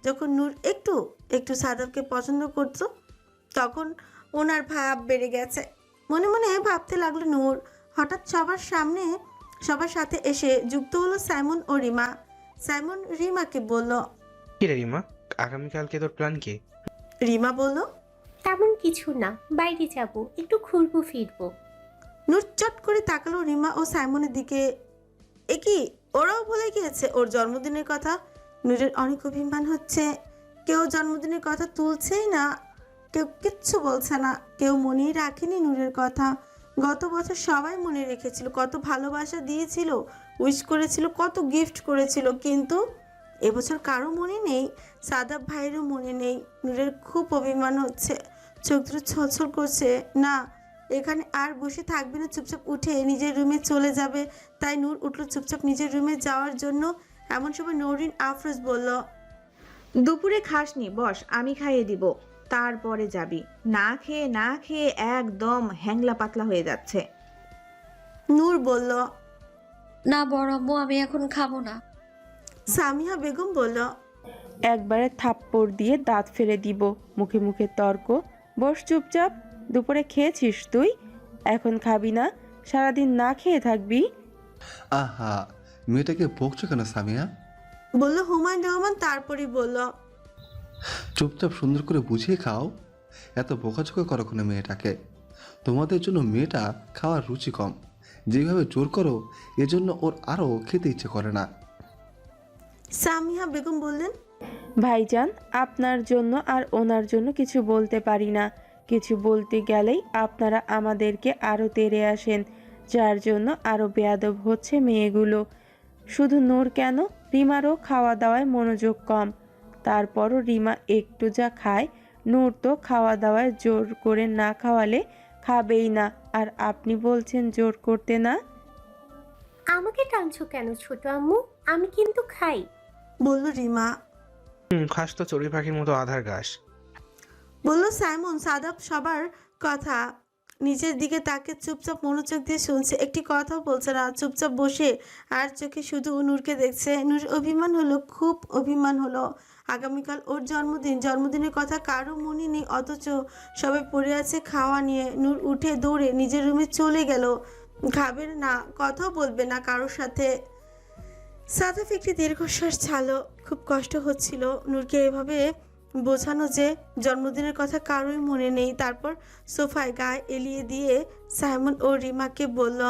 Speaker 2: যখন নূর একটু একটু সাদাফকে পছন্দ করত, তখন ওনার ভাব বেড়ে গেছে। মনে মনে ভাবতে লাগলো নূর। হঠাৎ সবার সাথে এসে যুক্ত হলো সাইমন ও রিমা। সাইমন রিমাকে বলল,
Speaker 8: কি রে রিমা, আগামীকালকে তোর প্ল্যান কি?
Speaker 2: রিমা বলল,
Speaker 9: তেমন কিছু না, বাইরে যাব, একটু ঘুরবো ফিরবো।
Speaker 2: নূর চট করে তাকালো রিমা ও সাইমনের দিকে। এ কি, ওরাও ভুলে গিয়েছে ওর জন্মদিনের কথা? নূরের অনেক অভিমান হচ্ছে। কেউ জন্মদিনের কথা তুলছেই না, কেউ কিচ্ছু বলছে না, কেউ মনেই রাখেনি নূরের কথা। গত বছর সবাই মনে রেখেছিল, কত ভালোবাসা দিয়েছিল, উইশ করেছিল, কত গিফট করেছিল, কিন্তু এবছর কারো মনে নেই, সাদাব ভাইয়েরও মনে নেই। নূরের খুব অভিমান হচ্ছে, চোখ দুটো ছলছল করছে। না, এখানে আর বসে থাকবে না, চুপচাপ উঠে নিজের রুমে চলে যাবে। তাই নূর উঠল চুপচাপ নিজের রুমে যাওয়ার জন্য। এমন সময় নৌরিন আফরোজ বলল,
Speaker 4: দুপুরে খাসনি, বস, আমি খাইয়ে দিব। তারপরে যাবি। না খেয়ে না খেয়ে একদম হ্যাংলা পাতলা হয়ে যাচ্ছে।
Speaker 2: নূর বলল।
Speaker 5: না বড় আম্মু, আমি এখন খাবো না।
Speaker 2: সামিয়া বেগম বলল।
Speaker 10: একবারে থাপ্পড় দিয়ে দাঁত ফেলে দিব। মুখে মুখে তর্ক। বস চুপচাপ। দুপুরে খেয়েছিস তুই? এখন খাবি না? সারাদিন না খেয়ে থাকবি?
Speaker 6: আহা, মেয়েটাকে বকছো কেন সামিয়া?
Speaker 2: বলল হুমায়ুন রহমান, তারপরই বলল।
Speaker 6: চুপচাপ সুন্দর করে বুঝিয়ে খাও। এত বোকাঝোকা করো কেন মেয়েটাকে? তোমাদের জন্য মেয়েটা খাওয়ার রুচি কম। যেভাবে জোর করো এজন্য ওর আরও খেতে ইচ্ছে করে না।
Speaker 2: সামিয়া বেগম বললেন।
Speaker 10: ভাইজান, আপনার জন্য আর ওনার জন্য কিছু বলতে পারি না। কিছু বলতে গেলেই আপনারা আমাদেরকে আরও তেড়ে আসেন, যার জন্য আরও বেয়াদব হচ্ছে মেয়েগুলো। শুধু নূর কেন, রিমারও খাওয়া দাওয়ায় মনোযোগ কম। তারপরও রিমা একটু যা খায়, নূর তো খাওয়া দাওয়ায় জোর করে না খাওয়ালে খাবেই না। আর আপনি বলছেন জোর করতে না?
Speaker 9: আমাকে টানছো কেন ছোট আম্মু? আমি কিন্তু খাই।
Speaker 2: বলল রিমা।
Speaker 8: খাস তো চড়ুই পাখির মতো আধার ঘাস।
Speaker 2: বলল সাইমন। সাদাব সবার কথা নিজের দিকে তাকে চুপচাপ মনোযোগ দিয়ে শুনছে, একটি কথাও বলছে না। চুপচাপ বসে আর চোখে শুধু নূরকে দেখছে। নূর অভিমান হলো, খুব অভিমান হলো। আগামীকাল ওর জন্মদিন। জন্মদিনের কথা কারো মনে নেই, অথচ সবাই পড়ে আছে খাওয়া নিয়ে। নূর উঠে দৌড়ে নিজের রুমে চলে গেল। খাবে না, কথাও বলবে না কারোর সাথে। সাদাব একটি দীর্ঘশ্বাস ছাড়লো। খুব কষ্ট হচ্ছিল নূরকে এভাবে বোঝানো যে জন্মদিনের কথা কারোই মনে নেই। তারপর সোফায় গায়ে এলিয়ে দিয়ে সাইমন ও রিমাকে বলল।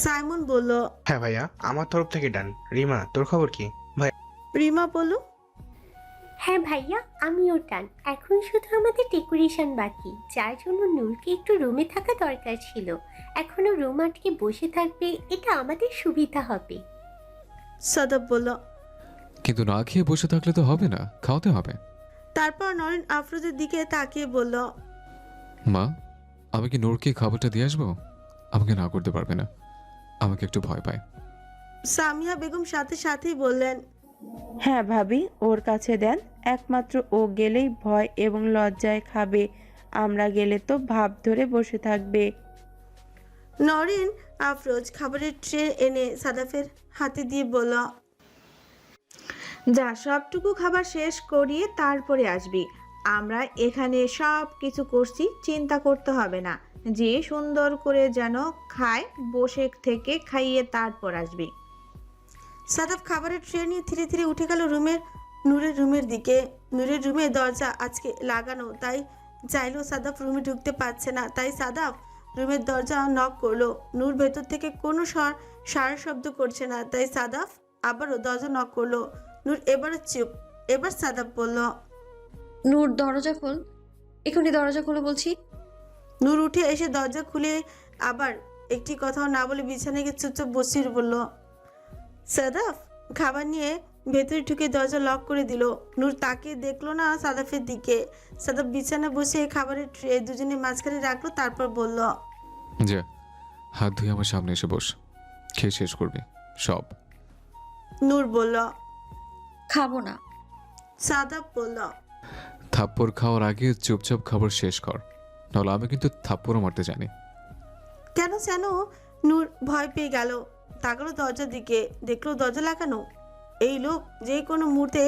Speaker 2: সাইমন বলল।
Speaker 8: হ্যাঁ ভাইয়া, আমার তরফ থেকে ডান। রিমা, তোর খবর কি?
Speaker 2: রিমা বলল।
Speaker 9: হ্যাঁ ভাইয়া, আমিও টান। এখন শুধু আমাদের ডেকোরেশন বাকি, যার জন্য নূরকে একটু রুমে থাকা দরকার ছিল। এখনো রুম আটকে বসে থাকবে, এটা আমাদের সুবিধা হবে।
Speaker 2: সাদাব বলল।
Speaker 1: কিন্তু না খেয়ে বসে থাকলে তো হবে না, খাওয়াতে হবে।
Speaker 2: তারপর নরেন আফরোজের দিকে তাকিয়ে বলল।
Speaker 1: মা, আমি কি নূরকে খাবারটা দিয়ে আসবো? আমাকে না করতে পারবে না, আমাকে একটু ভয় পায়।
Speaker 2: সামিয়া বেগম সাথে সাথেই বললেন।
Speaker 10: হ্যাঁ ভাবি, ওর কাছে দেন। একমাত্র ও গেলেই ভয় এবং লজ্জায় খাবে, আমরা গেলে তো ভাব ধরে বসে থাকবে।
Speaker 2: নরেন আফরোজ খাবারের ট্রে এনে সাদাফের হাতে দিয়ে বলল।
Speaker 4: যা, সবটুকু খাবার শেষ করিয়ে তারপরে আসবি। আমরা এখানে সব কিছু করছি, চিন্তা করতে হবে না। যে সুন্দর করে যেন খায়, বসে থেকে খাইয়ে তারপর আসবি।
Speaker 2: সাদাব খাবারের ট্রে নিয়ে ধীরে ধীরে উঠে গেল নূরের রুমের দিকে। নূরের রুমে দরজা আজকে লাগানো, তাই চাইলেও সাদাব রুমে ঢুকতে পারছে না। তাই সাদাব রুমের দরজা নক করলো। নূর ভেতর থেকে কোনো সারা শব্দ করছে না, তাই সাদাব আবারও দরজা নক করলো। নূর এবারও চুপ। এবার সাদাব বলল।
Speaker 5: নূর দরজা খোল, এখনই দরজা খোলো বলছি।
Speaker 2: নূর উঠে এসে দরজা খুলে আবার একটি কথাও না বলে বিছানায় গিয়ে চুপচাপ বসিয়ে বলল। সাদাফ খাবার নিয়ে ভেতরে ঢুকে দরজা লক করে দিল। নূর তাকে দেখলো না সাদাফের দিকে। সাদাফ বিছানায় বসে খাবারের ট্রে দুজনে মাঝখানে রাখলো, তারপর বলল।
Speaker 1: যা, হাত ধুয়ে আমার সামনে এসে বস, খেয়ে শেষ করবি সব।
Speaker 2: নূর বলল।
Speaker 5: খাবো না।
Speaker 2: সাদাফ বলল।
Speaker 1: থাপ্পড় খাওয়ার আগে চুপচাপ খাবার শেষ কর, নাহলে আমি কিন্তু থাপ্পড়ও মারতে জানি।
Speaker 2: কেন যেন নূর ভয় পেয়ে গেল। তাকালো দরজার দিকে, দেখলো দরজা লাগানো। এই লোক যে কোনো মুহূর্তে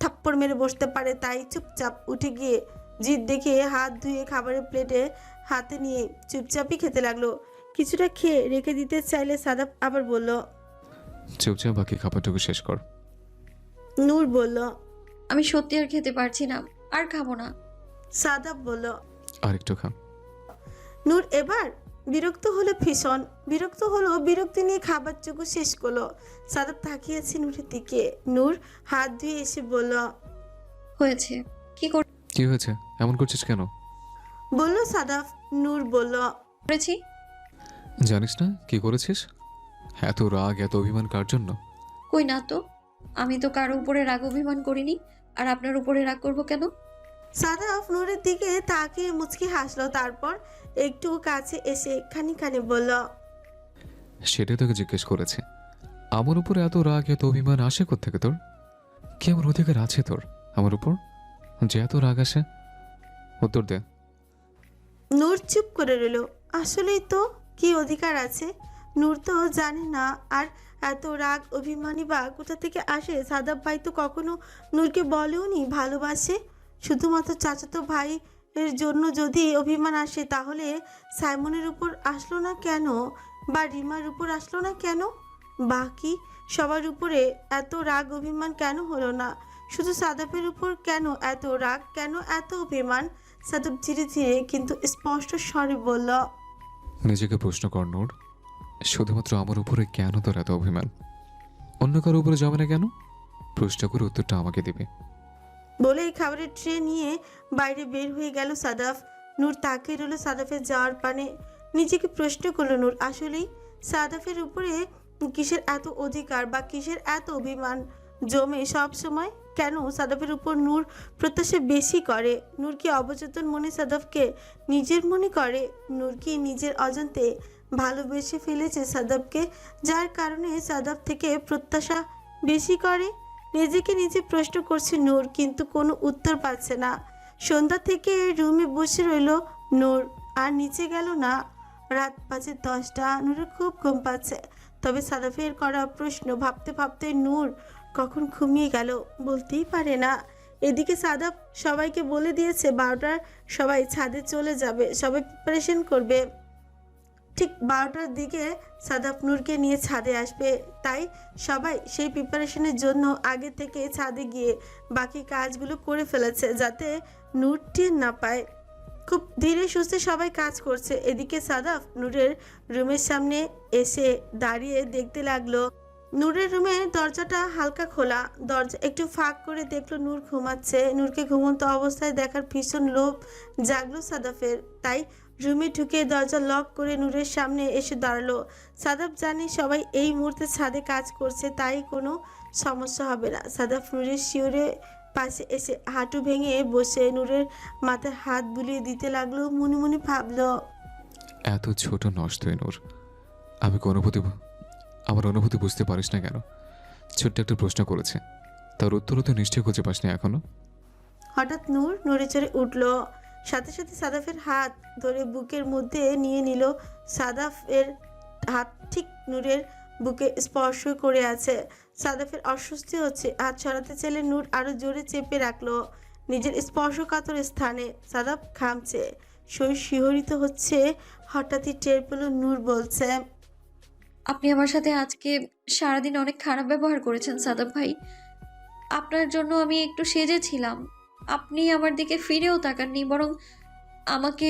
Speaker 2: থাপ্পড় মেরে বসতে পারে, তাই চুপচাপ উঠে গিয়ে জিদ দেখে হাত ধুয়ে খাবারের প্লেটে হাতে নিয়ে চুপচাপই খেতে লাগলো। কিছুটা খেয়ে রেখে দিতে চাইলে সাদাব আবার বলল।
Speaker 1: চুপচাপ বাকি খাবারটুকু শেষ কর।
Speaker 2: নূর বলল।
Speaker 5: আমি সত্যি আর খেতে পারছি না, আর খাবো না।
Speaker 2: সাদাব বলল।
Speaker 1: আর একটু খা।
Speaker 2: নূর এবার বিরক্ত হলো, ভীষণ বিরক্ত হলো। বিরক্তি নিয়ে খাবারটুকু শেষ করলো। সাদাব তাকিয়েছে নূরের দিকে। নূর হাত ধুয়ে এসে বলল।
Speaker 5: হয়েছে।
Speaker 1: কি হয়েছে, এমন করছিস কেন?
Speaker 2: বলল সাদাব। নূর বলল।
Speaker 5: করেছি।
Speaker 1: জানিস না কি করেছিস? এত রাগ, এত অভিমান কার জন্য?
Speaker 5: কই না তো, আমি তো কারো উপরে রাগ অভিমান করিনি। আর আপনার উপরে রাগ করবো কেন?
Speaker 2: সাদাব নূরের দিকে তাকিয়ে মুচকি হাসলো, তারপর একটু কাছে এসে খানিখানি বলল।
Speaker 1: সেটাই তোকে জিজ্ঞেস করেছে, আমার উপর এত রাগ, এত অভিমান আসে কোত্থেকে তোর? কি আমার অধিকার আছে তোর আমার উপর? যে এত রাগ আসে? উত্তর দে।
Speaker 2: নূর চুপ করে রইল। আসলেই তো, কি অধিকার আছে? নূর তো জানে না। আর এত রাগ অভিমানী বা কোথা থেকে আসে? সাদাব ভাই তো কখনো নূরকে বলেও নি ভালোবাসে। শুধুমাত্র চাচাতো ভাই এর জন্য যদি অভিমান আসে, তাহলে সাইমনের উপর আসলো না কেন? বা রিমার উপর আসলো না কেন? বাকি সবার উপরে এত রাগ অভিমান কেন হলো না? শুধু সাদাবের উপর কেন এত রাগ, কেন এত অভিমান? সাদাব ধীরে ধীরে কিন্তু স্পষ্ট স্বরে বলল,
Speaker 1: নিজেকে প্রশ্ন কর নূর, শুধুমাত্র আমার উপরে কেন তোর এত অভিমান? অন্য কারো উপরে জমে না কেন? প্রশ্ন করে উত্তরটা আমাকে দিবে।
Speaker 2: বলেই খাবারের ট্রে নিয়ে বাইরে বের হয়ে গেল সাদাফ। নূর তাকিয়ে রইল সাদাফের যাওয়ার পানে। নিজেকে প্রশ্ন করলো নূর, আসলেই সাদাফের উপরে কিসের এত অধিকার বা কিসের এত অভিমান জমে সব সময়? কেন সাদাফের উপর নূর প্রত্যাশা বেশি করে? নূর কি অবচেতন মনে সাদাফকে নিজের মনে করে? নূর কি নিজের অজান্তে ভালোবেসে ফেলেছে সাদাফকে, যার কারণে সাদাফ থেকে প্রত্যাশা বেশি করে? নিজেকে নিজে প্রশ্ন করছে নূর, কিন্তু কোনো উত্তর পাচ্ছে না। সন্ধ্যা থেকে রুমে বসে রইল নূর, আর নিচে গেল না। রাত বাজে 10টা। নূরের খুব ঘুম পাচ্ছে। তবে সাদাফের করা প্রশ্ন ভাবতে ভাবতে নূর কখন ঘুমিয়ে গেল বলতেই পারে না। এদিকে সাদাফ সবাইকে বলে দিয়েছে 12টার সবাই ছাদে চলে যাবে, সবাই প্রিপারেশন করবে। ঠিক 12টার দিকে সাদাফ নূরকে নিয়ে ছাদে আসবে। তাই সবাই সেই প্রিপারেশনের জন্য আগে থেকে ছাদে গিয়ে বাকি কাজগুলো করে ফেলেছে, যাতে নূর টের না পায়। খুব ধীরে সুস্থে সবাই কাজ করছে। এদিকে সাদাফ নূরের রুমের সামনে এসে দাঁড়িয়ে দেখতে লাগলো। নূরের রুমের দরজাটা হালকা খোলা। দরজা একটু ফাঁক করে দেখলো নূর ঘুমাচ্ছে। নূরকে ঘুমন্ত অবস্থায় দেখার ভীষণ লোভ জাগলো সাদাফের। তাই রুমে ঢুকে দরজা লক করে নূরের সামনে এসে দাঁড়ালো। সাদাফ জানে সবাই এই মুহূর্তে ছাদে কাজ করছে, তাই কোনো সমস্যা হবে না। সাদাফ নূরের শিওরে পাশে এসে হাঁটু ভেঙে বসে নূরের মাথায় হাত বুলিয়ে দিতে লাগলো। মনে মনে ভাবলো,
Speaker 1: এত ছোট নষ্ট নূর, আমার অনুভূতি বুঝতে পারিস না কেন? ছোট্ট একটা প্রশ্ন করেছে, তার উত্তরও তো নিশ্চয়ই খুঁজে পাস না এখনো।
Speaker 2: হঠাৎ নূর নড়ে চড়ে উঠল। সাথে সাথে সাদাফের হাত ধরে বুকের মধ্যে নিয়ে নিল। সাদাফের হাত ঠিক নূরের বুকে স্পর্শ করে আছে। সাদাফের অস্বস্তি হচ্ছে। হাত সরাতে চাইলে নূর আরো জোরে চেপে রাখলো নিজের স্পর্শকাতর স্থানে। সাদাফ ঘামছে, শরীর শিহরিত হচ্ছে। হঠাৎই টের পেল নূর বলছে,
Speaker 5: আপনি আমার সাথে আজকে সারাদিন অনেক খারাপ ব্যবহার করেছেন সাদাব ভাই। আপনার জন্য আমি একটু সেজেছিলাম, আপনি আমার দিকে ফিরেও তাকাননি, বরং আমাকে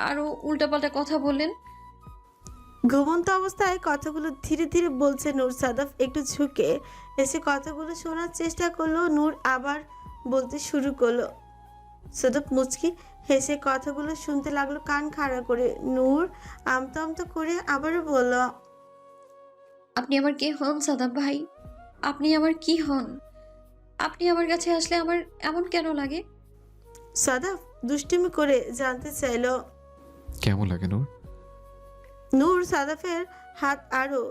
Speaker 5: আরো উল্টাপাল্টা কথা বললেন।
Speaker 2: ঘুমন্ত অবস্থায় কথাগুলো ধীরে ধীরে বলছে নূর। সাদাফ একটু ঝুঁকে এসে কথাগুলো শোনার চেষ্টা করলো। নূর আবার বলতে শুরু করলো। সাদাফ মুচকি হেসে কথাগুলো শুনতে লাগলো কান খাড়া করে। নূর আমতা আমতা করে আবারও বলল,
Speaker 5: আপনি আমার কে হন সাদাব ভাই? আপনি আমার কি হন? আপনি আমার কাছে আসলে আমার এমন কেন লাগে?
Speaker 2: সাদাফ দুষ্টুমি করে জানতে চাইলো।
Speaker 1: কেমন লাগে নূর?
Speaker 2: নূর সাদাফের হাত আরো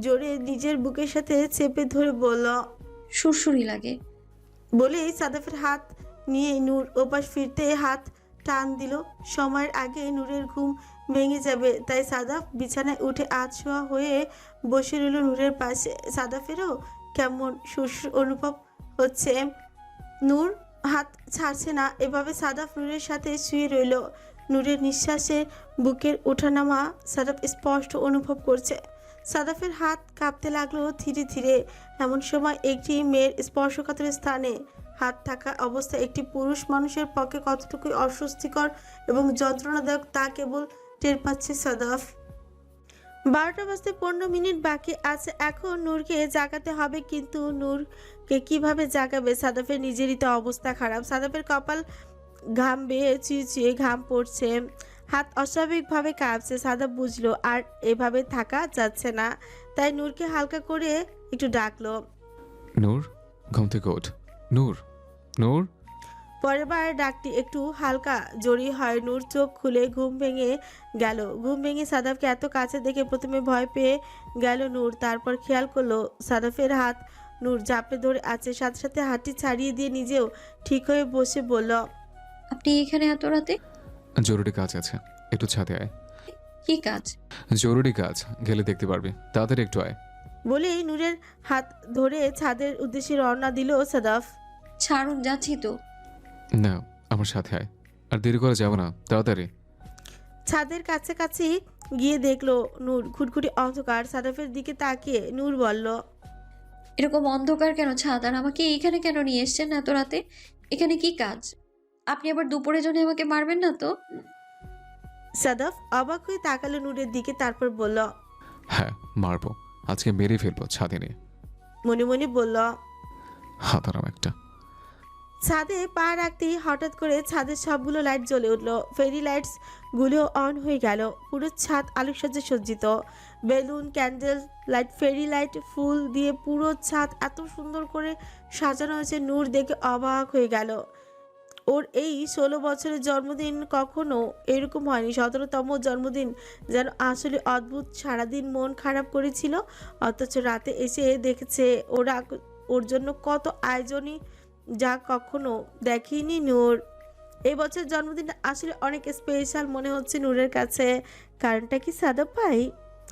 Speaker 2: জোরে নিজের বুকের সাথে চেপে ধরে বলল।
Speaker 5: সুরসুরি লাগে।
Speaker 2: বলেই সাদাফের হাত নিয়ে নূর ওপাশ ফিরতে হাত টান দিল। সময়ের আগে নূরের ঘুম ভেঙে যাবে, তাই সাদাফ বিছানায় উঠে আধশোয়া হয়ে বসে রইল নূরের পাশে। সাদাফেরও কেমন সুরসুর অনুভব হচ্ছে। নূর হাত ছাড়ছে না। এভাবে সাদাফ নূরের সাথে শুয়ে রইল। নূরের নিঃশ্বাসে বুকের ওঠানামা সাদাফ স্পষ্ট অনুভব করছে। সাদাফের হাত কাঁপতে লাগলো ধীরে ধীরে। এমন সময় একটি মেয়ের স্পর্শকাতর স্থানে হাত থাকা অবস্থায় একটি পুরুষ মানুষের পক্ষে কতটুকু অস্বস্তিকর এবং যন্ত্রণাদায়ক তা কেবল টের পাচ্ছে সাদাফ। 12টা বাজতে 15 মিনিট বাকি আছে। এখন নূরকে জাগাতে হবে, কিন্তু নূরকে কিভাবে জাগাবে? সাদাফের নিজেরই তো অবস্থা খারাপ। সাদাফের কপাল ঘাম বেয়ে চুয়ে চুয়ে ঘাম পড়ছে, হাত অস্বাভাবিকভাবে কাঁপছে। সাদাফ বুঝলো আর এভাবে থাকা যাচ্ছে না, তাই নূরকে হালকা করে একটু ডাকলো।
Speaker 1: নূর, ঘুম থেকে ওঠ। নূর, নূর।
Speaker 2: পরের বার ডাকটি একটু হালকা জড়ি হয়। নূর চোখ খুলে ঘুম ভেঙে গেল। ঘুম ভেঙে সাদাফকে এত কাছে দেখে প্রথমে ভয় পেয়ে গেল নূর, তারপর খেয়াল করলো সাদাফের হাত নূর জাপড়ে ধরে আছে, সাথে সাথে হাঁটি ছাড়িয়ে দিয়ে নিজেও ঠিক হয়ে বসে বলল,
Speaker 5: আপনি এখানে এত রাতে?
Speaker 1: জরুরি কাজ আছে, একটু ছাদে আয়।
Speaker 5: কি কাজ?
Speaker 1: জরুরি কাজ, গেলে দেখতে পারবি, তাড়াতাড়ি একটু আয়।
Speaker 2: বলেই নূরের হাত ধরে ছাদের উদ্দেশ্যে রওনা দিল সাদাফ।
Speaker 5: ছাড়ুন, যাচ্ছি তো।
Speaker 1: না, আমার সাথে আয়, আর দেরি করে যাবো না, তাড়াতাড়ি।
Speaker 2: ছাদের কাছাকাছি গিয়ে দেখলো নূর খুটখুটি অন্ধকার। সাদাফের দিকে তাকিয়ে নূর বলল,
Speaker 5: এরকম অন্ধকার কেন ছাদ? আর আমাকে এইখানে কেন নিয়ে এসছেন এত রাতে? এখানে কি কাজ? আপনি আবার দুপুরের জন্য আমাকে মারবেন না তো?
Speaker 2: সাদাফ অবাক হয়ে তাকালো নূরের দিকে, তারপর বলল,
Speaker 1: হ্যাঁ মারবো, আজকে মেরে ফেলবো ছাদে নিয়ে।
Speaker 2: মনে মনে বলল।
Speaker 1: হাতারাম একটা।
Speaker 2: ছাদে পা রাখতেই হঠাৎ করে ছাদের সবগুলো লাইট জ্বলে উঠল। ফেরি লাইটস গুলো অন হয়ে গেল। পুরো ছাদ আলোকসজ্জা সজ্জিত, বেলুন, ক্যান্ডেল লাইট, ফেরি লাইট, ফুল দিয়ে পুরো ছাদ এত সুন্দর করে সাজানো হয়েছে। নূর দেখে অবাক হয়ে গেল। ওর এই 16 বছরের জন্মদিন কখনো এরকম হয়নি। 17তম জন্মদিন যেন আসলে অদ্ভুত। সারাদিন মন খারাপ করেছিল, অথচ রাতে এসে দেখেছে ওর জন্য কত আয়োজনই, যা কখনো দেখেনি নূর। এই বছর জন্মদিনটা আসলে অনেক স্পেশাল মনে হচ্ছে নূরের কাছে। কারণটা কি সাদাব ভাই?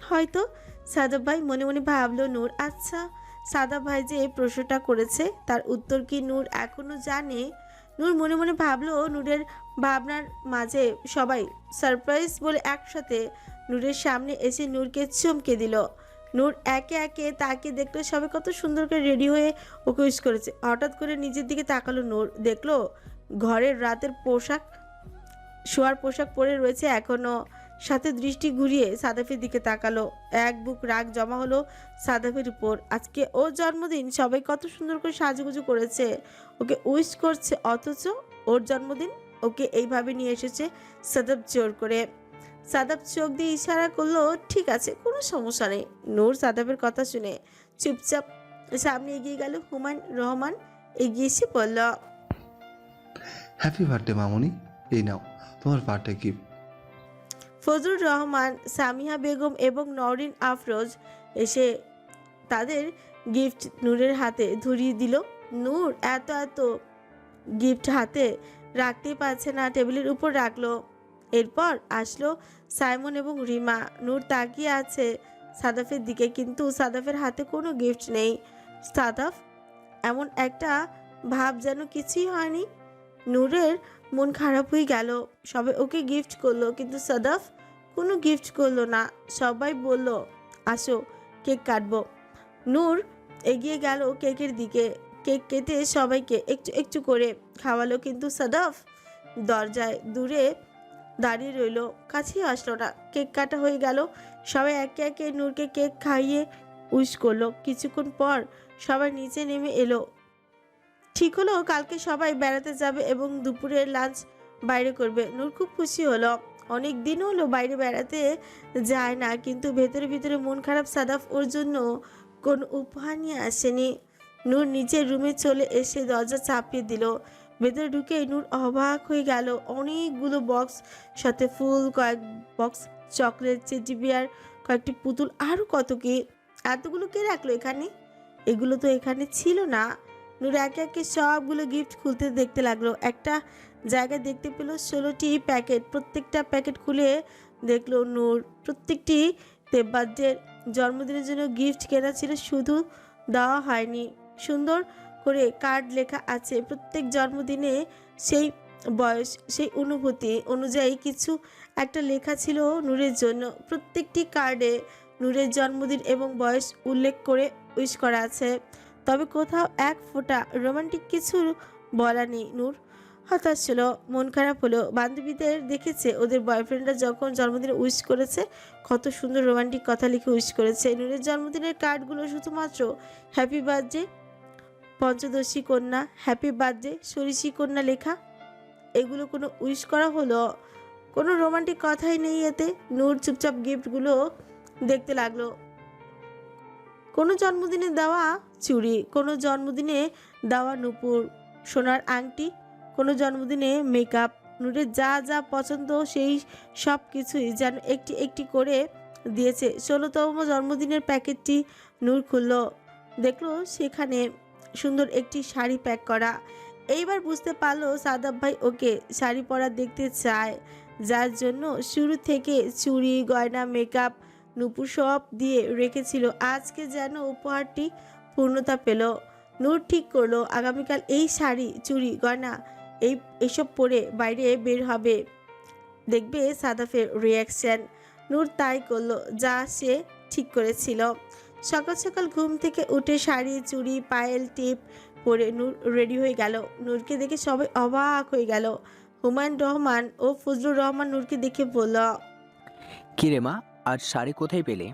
Speaker 2: হয়তো সাদাব ভাই, মনে মনে ভাবলো নূর। আচ্ছা, সাদাব ভাই যে এই প্রশ্নটা করেছে তার উত্তর কি নূর এখনো জানে? নূর মনে মনে ভাবলো। নূরের ভাবনার মাঝে সবাই সারপ্রাইজ বলে একসাথে নূরের সামনে এসে নূরকে চমকে দিল। নূর একে একে তাকে দেখলো সবাই কত সুন্দর করে রেডি হয়ে ওকে উইশ করেছে। হঠাৎ করে নিজের দিকে তাকালো নূর, দেখলো ঘরের রাতের পোশাক, শোয়ার পোশাক পরে রয়েছে এখনো। সাথে দৃষ্টি ঘুরিয়ে সাদাফের দিকে তাকালো। এক বুক রাগ জমা হলো সাদাফের উপর। আজকে ওর জন্মদিন, সবাই কত সুন্দর করে সাজুগুজু করেছে, ওকে উইশ করছে, অথচ ওর জন্মদিন ওকে এইভাবে নিয়ে এসেছে সাদাফ জোর করে। সাদাফ চোখ দিয়ে ইশারা করলো, ঠিক আছে, কোনো সমস্যা নেই। নূর সাদাফের কথা শুনে চুপচাপ সামনে এগিয়ে গেল। হুমায়ুন রহমান এগিয়ে এসে বলল,
Speaker 6: হ্যাপি বার্থডে মামুনি, এই নাও তোমার বার্থডে গিফট।
Speaker 2: ফজলুর রহমান, সামিহা বেগম এবং নওরিন আফরোজ এসে তাদের গিফট নূরের হাতে ধরিয়ে দিল। নূর এত এত গিফট হাতে রাখতেই পারছে না, টেবিলের উপর রাখলো। এরপর আসলো সাইমন এবং রিমা। নূর তাকিয়ে আছে সাদাফের দিকে, কিন্তু সাদাফের হাতে কোনো গিফট নেই। সাদাফ এমন একটা ভাব যেন কিছুই হয়নি। নূরের মন খারাপ হয়ে গেল। সবাই ওকে গিফট করলো, কিন্তু সাদাফ কোনো গিফট করলো না। সবাই বলল, আসো কেক কাটবো। নূর এগিয়ে গেল কেকের দিকে। কেক কেটে সবাইকে একটু একটু করে খাওয়ালো, কিন্তু সাদাফ দরজায় দূরে দাঁড়িয়ে রইল, কাছেই আসলো না। কেক কাটা হয়ে গেল। সবাই একে একে নূরকে কেক খাইয়ে উইশ করলো। কিছুক্ষণ পর সবাই নিচে নেমে এলো। ঠিক হলো কালকে সবাই বেড়াতে যাবে এবং দুপুরের লাঞ্চ বাইরে করবে। নূর খুব খুশি হলো। অনেক দিন হলো বাইরে বেড়াতে যায় না, কিন্তু ভেতরে ভিতরে মন খারাপ। সাদাফ ওর জন্য কোনো উপহার নিয়ে আসেনি। নূর নিজের রুমে চলে এসে দরজা চাপিয়ে দিল। ভেতরে ঢুকে নূর অবাক হয়ে গেল। অনেকগুলো বক্স, সাথে ফুল, কয়েক বক্স চকলেট, টেডি বিয়ার, কয়েকটি পুতুল, আরও কত কি। এতগুলো কে রাখলো এখানে? এগুলো তো এখানে ছিল না। নূর একে একে সবগুলো গিফট খুলতে দেখতে লাগলো। একটা জায়গায় দেখতে পেল 16টি প্যাকেট। প্রত্যেকটা প্যাকেট খুলে দেখলো নূর প্রত্যেকটি বার্থডের জন্মদিনের জন্য গিফট কেনা ছিল, শুধু দেওয়া হয়নি। সুন্দর করে কার্ড লেখা আছে। প্রত্যেক জন্মদিনে সেই বয়স, সেই অনুভূতি অনুযায়ী কিছু একটা লেখা ছিল নূরের জন্য। প্রত্যেকটি কার্ডে নূরের জন্মদিন এবং বয়স উল্লেখ করে উইশ করা আছে, তবে কোথাও এক ফোঁটা রোমান্টিক কিছু বলা নেই। নূর হতাশ ছিল, মন খারাপ হলো। বান্ধবীদের দেখেছে ওদের বয়ফ্রেন্ডরা যখন জন্মদিনে উইশ করেছে, কত সুন্দর রোমান্টিক কথা লিখে উইশ করেছে। নূরের জন্মদিনের কার্ডগুলো শুধুমাত্র হ্যাপি বার্থডে, পঞ্চদশী কন্যা, হ্যাপি বার্থডে, ষোড়শী কন্যা লেখা। এগুলো কোনো উইশ করা হলো? কোনো রোমান্টিক কথাই নেই এতে। নূর চুপচাপ গিফটগুলো দেখতে লাগলো। কোনো জন্মদিনে দেওয়া চুড়ি, কোনো জন্মদিনে দেওয়া নূপুর, সোনার আংটি, কোনো জন্মদিনে মেকআপ। নূরের যা যা পছন্দ সেই সব কিছুই যেন একটি একটি করে দিয়েছে। 16তম জন্মদিনের প্যাকেটটি নূর খুলল। দেখলো সেখানে সুন্দর একটি শাড়ি প্যাক করা। এইবার বুঝতে পারলো সাদাব ভাই ওকে শাড়ি পরা দেখতে চায়, যার জন্য শুরু থেকে চুড়ি গয়না মেকআপ নুপুর সব দিয়ে রেখেছিল। আজকে যেন উপহারটি পূর্ণতা পেল। নূর ঠিক করলো আগামীকাল এই শাড়ি চুড়ি গয়না এইসব পরে বাইরে বের হবে, দেখবে সাদাফের রিয়াকশন। নূর তাই করলো যা সে ঠিক করেছিল। সকাল সকাল ঘুম থেকে উঠে শাড়ি চুড়ি পায়েল টিপ পরে নূর রেডি হয়ে গেল। নূরকে দেখে সবাই অবাক হয়ে গেল। হুমায়ুন রহমান ও ফজলুর রহমান নূরকে দেখে বলল,
Speaker 3: কি রে মা, আজ শাড়ি কোথায় পেলে?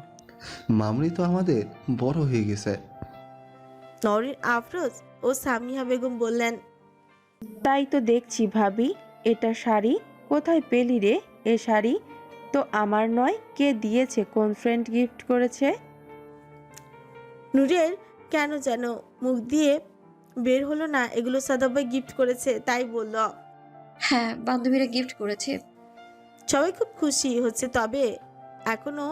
Speaker 6: মামনি তো আমাদের বড় হয়ে গেছে।
Speaker 2: নওরিন আফরোজ ও সামিয়া বেগম বললেন,
Speaker 10: তাই তো দেখছি ভাবি, এটা শাড়ি কোথায় পেলি রে? এ শাড়ি তো আমার নয়, কে দিয়েছে? কোন ফ্রেন্ড গিফট করেছে?
Speaker 2: নূরের কেন যেন মুখ দিয়ে বের হলো না এগুলো সাদাব ভাই গিফট করেছে, তাই বলল।
Speaker 5: হ্যাঁ, বান্ধবীরা গিফট করেছে।
Speaker 2: সবাই খুব খুশি হচ্ছে, তবে এখনো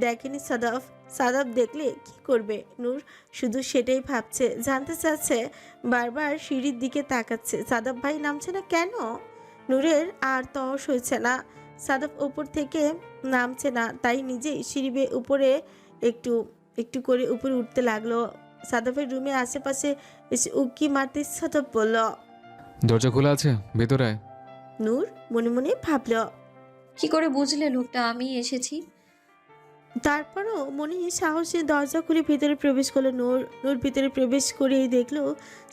Speaker 2: দেখেনি সাদাফ। সাদাফ দেখলে কি করবে? নূর শুধু সেটাই ভাবছে, জানতে চাচ্ছে, বারবার সিঁড়ির দিকে তাকাচ্ছে। সাদাফ ভাই নামছে না কেন? নূরের আর তহস হয়েছে না, সাদাফ উপর থেকে নামছে না, তাই নিজেই সিঁড়ি বেয়ে উপরে একটু একটু করে উপরে উঠতে লাগলো। সাদাফের রুমে আশেপাশে এসে উকি মারতে সাদাফ বলল,
Speaker 1: দরজা খোলা আছে, ভেতরে আয়।
Speaker 2: নূর মনে মনে ভাবল।
Speaker 5: কি করে বুঝলে লোকটা আমি এসেছি?
Speaker 2: তারপরও মনে সাহসে দরজা খুলে ভিতরে প্রবেশ করলো নূর। নূর ভিতরে প্রবেশ করেই দেখলো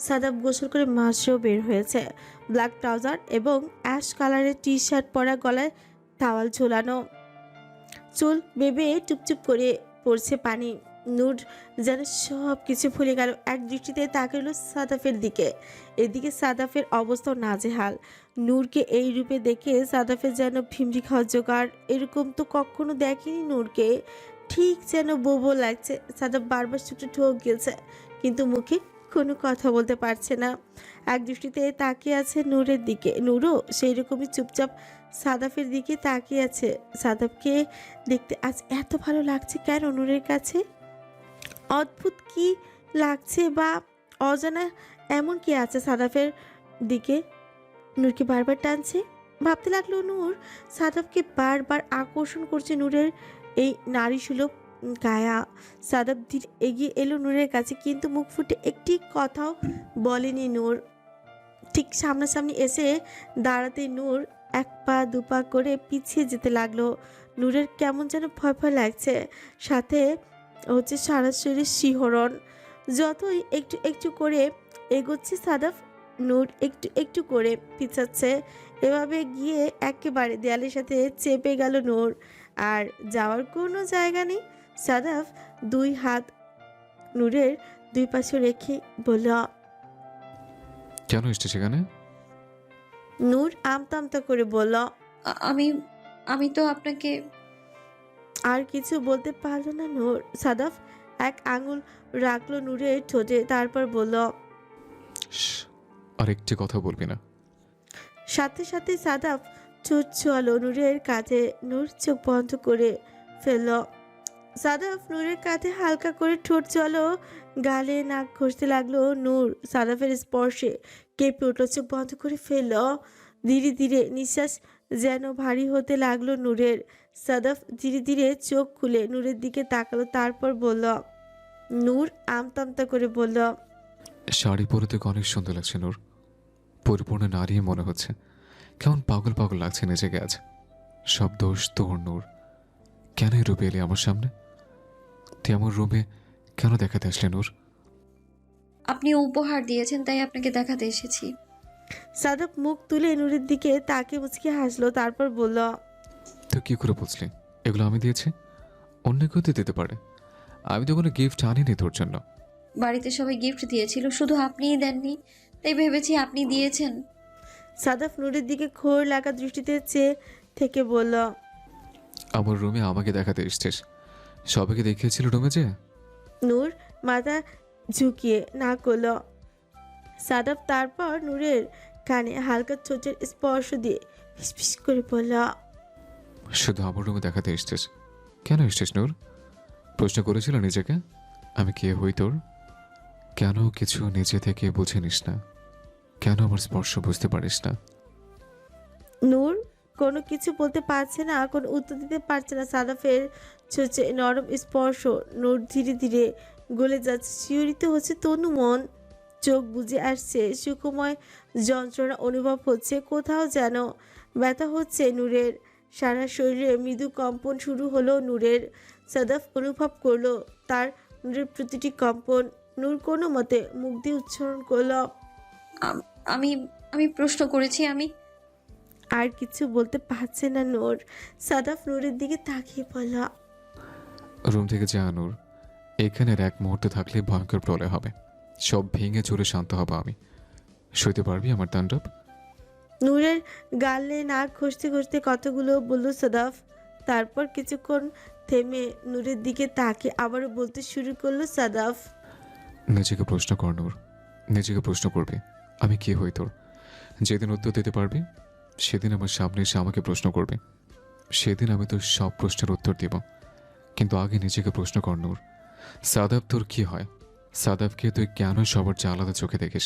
Speaker 2: সাদাব গোসল করে মাসেও বের হয়েছে। ব্ল্যাক ট্রাউজার এবং অ্যাশ কালারের টি শার্ট পরা, গলায় টাওয়াল ঝোলানো, চুল বেবে টুপটুপ করে পড়ছে পানি। নূর যেন সব কিছু ভুলে গেল, এক দৃষ্টিতে তাকালো সাদাফের দিকে। এদিকে সাদাফের অবস্থা নাজেহাল। নূরকে এই রূপে দেখে সাদাফের যেন ভিমড়ি খাওয়ার জোগাড়। এরকম তো কখনো দেখেনি নূরকে, ঠিক যেন বোবো লাগছে। সাদাফ বারবার ছুটে ঠোক গেছে, কিন্তু মুখে কোনো কথা বলতে পারছে না। এক দৃষ্টিতে তাকিয়ে আছে নূরের দিকে। নূরও সেই রকমই চুপচাপ সাদাফের দিকে তাকিয়ে আছে। সাদাফকে দেখতে আজ এত ভালো লাগছে কেন নূরের কাছে? অদ্ভুত কি লাগছে, বা অজানা এমন কি আছে সাদাফের দিকে নূরকে বারবার টানছে? ভাবতে লাগলো নূর সাদাফকে বারবার আকর্ষণ করছে নূরের এই নারীসুলভ গায়া। সাদাফ ধীরে এগিয়ে এলো নূরের কাছে, কিন্তু মুখ ফুটে একটি কথাও বলেনি নূর। ঠিক সামনাসামনি এসে দাঁড়াতে নূর এক পা দুপা করে পিছিয়ে যেতে লাগলো। নূরের কেমন যেন ভয় ভয় লাগছে, সাথে হচ্ছে সারা শরীর শিহরণ। যতই একটু একটু করে এগোচ্ছে সাদাফ, নূর একটু একটু করে পিছাচ্ছে। এভাবে গিয়ে একেবারে দেয়ালের সাথে চেপে গেল নূর, আর যাওয়ার কোনো জায়গা নেই। সাদাফ দুই হাত নূরের দুই পাশে রেখে বলল,
Speaker 1: কেন এসছে সেখানে?
Speaker 2: নূর আমতা আমতা করে বলল,
Speaker 5: আমি আমি তো আপনাকে।
Speaker 2: আর কিছু বলতে পারল না নূর। সাদাফ এক আঙুল রাখলো নূরের ঠোঁটে, তারপর বলল,
Speaker 1: শ্, আর একটি কথা বলবি না।
Speaker 2: সাথে সাথে সাদাফ ঠোঁট ছোঁয়ালো নূরের কাঁধে। নূর চোখ বন্ধ করে ফেলল। সাদাফ নূরের কাঁধে হালকা করে ঠোঁট ছোঁয়ালো, গালে নাক ঘষতে লাগলো নূর। সাদাফের স্পর্শে কেঁপে উঠল, চোখ বন্ধ করে ফেলল। ধীরে ধীরে নিঃশ্বাস যেন ভারী হতে লাগলো নূরের। সাদাফ ধীরে ধীরে চোখ খুলে নূরের দিকে তাকালো, তারপর বলল, নূর আমতা আমতা করে বলল,
Speaker 1: শাড়ি পরে তোকে অনেক সুন্দর লাগছে নূর, পরিপূর্ণ নারী মনে হচ্ছে। কেমন পাগল পাগল লাগছে নিজেকে আজ। সব দোষ তোর নূর। কেন এই রূপে এলি আমার সামনে? তুই আমার রুমে কেন দেখাতে আসলে নূর?
Speaker 5: আপনি উপহার দিয়েছেন তাই আপনাকে দেখাতে এসেছি।
Speaker 2: সাদাফ মুখ তুলে নূরের দিকে তাকে মুচকে হাসলো, তারপর বলল,
Speaker 1: তুই কি করে বুঝলি এগুলো আমি দিয়েছি? অন্য কেউ তো দিতে পারে, আমি তো কোনো গিফট আনিনি তোর জন্য।
Speaker 5: বাড়িতে সবাই গিফট দিয়েছিল, শুধু আপনিই দেননি, তাই ভেবেছি আপনি দিয়েছেন।
Speaker 2: সাদাফ নূরের দিকে খোর লাগা দৃষ্টিতে চেয়ে থেকে বলল,
Speaker 1: আমার রুমে আমাকে দেখাতে এসছিস, সবাইকে দেখিয়েছিল রুমে যে।
Speaker 2: নূর মাথা ঝুঁকিয়ে না করল। সাদাফ তারপর নূরের কানে হালকা ঠোঁটের স্পর্শ দিয়ে ফিসফিস করে বলল,
Speaker 1: শুধু আমার রুমে দেখাতে এসছিস? কেন এসছিস নূর? প্রশ্ন করেছিল নিজেকে আমি কে হই তোর? কেন কিছু নিজে থেকে বুঝে নিস না? কেন আমার স্পর্শ বুঝতে পারিস না?
Speaker 2: নূর কোনো কিছু বলতে পারছে না, কোনো উত্তর দিতে পারছে না। সাদাফের ছোঁচে নরম স্পর্শ নূর ধীরে ধীরে গলে যাচ্ছে, শিহরিত হচ্ছে তনু মন। চোখ বুজে আসছে, সুখময় যন্ত্রণা অনুভব হচ্ছে, কোথাও যেন ব্যথা হচ্ছে নূরের। সারা শরীরে মৃদু কম্পন শুরু হলো নূরের। সাদাফ অনুভব করলো তার নূরের প্রতিটি কম্পন। নূর কোনো মতে মুখ দিয়ে উচ্চারণ করলো,
Speaker 5: আমি আমি প্রশ্ন করেছি, আমি
Speaker 2: আর কিছু বলতে পারছে না নূর। সাদাফ নূরের দিকে তাকিয়ে বলল,
Speaker 1: রুম থেকে যা নূর। এখানের এক মুহূর্তে থাকলে ভয়ঙ্কর প্রলয় হবে। সব ভেঙে চুরে শান্ত হব আমি। সইতে পারবি আমার তাণ্ডব?
Speaker 2: নূরের গালে নাক ঘষতে ঘষতে কতগুলো বলল সাদাফ। তারপর কিছুক্ষণ থেমে নূরের দিকে তাকে আবারও বলতে শুরু করলো সাদাফ,
Speaker 1: নিজেকে প্রশ্ন কর নূর, নিজেকে প্রশ্ন করবি আমি কে হই তোর। যেদিন উত্তর দিতে পারবি সেদিন আমার সামনে এসে আমাকে প্রশ্ন করবে। সেদিন আমি তোর সব প্রশ্নের উত্তর দেব। কিন্তু আগে নিজেকে প্রশ্ন কর নূর, সাদাফ তোর কি হয়? সাদাফকে তুই কেন সবার চেয়ে আলাদা চোখে দেখিস?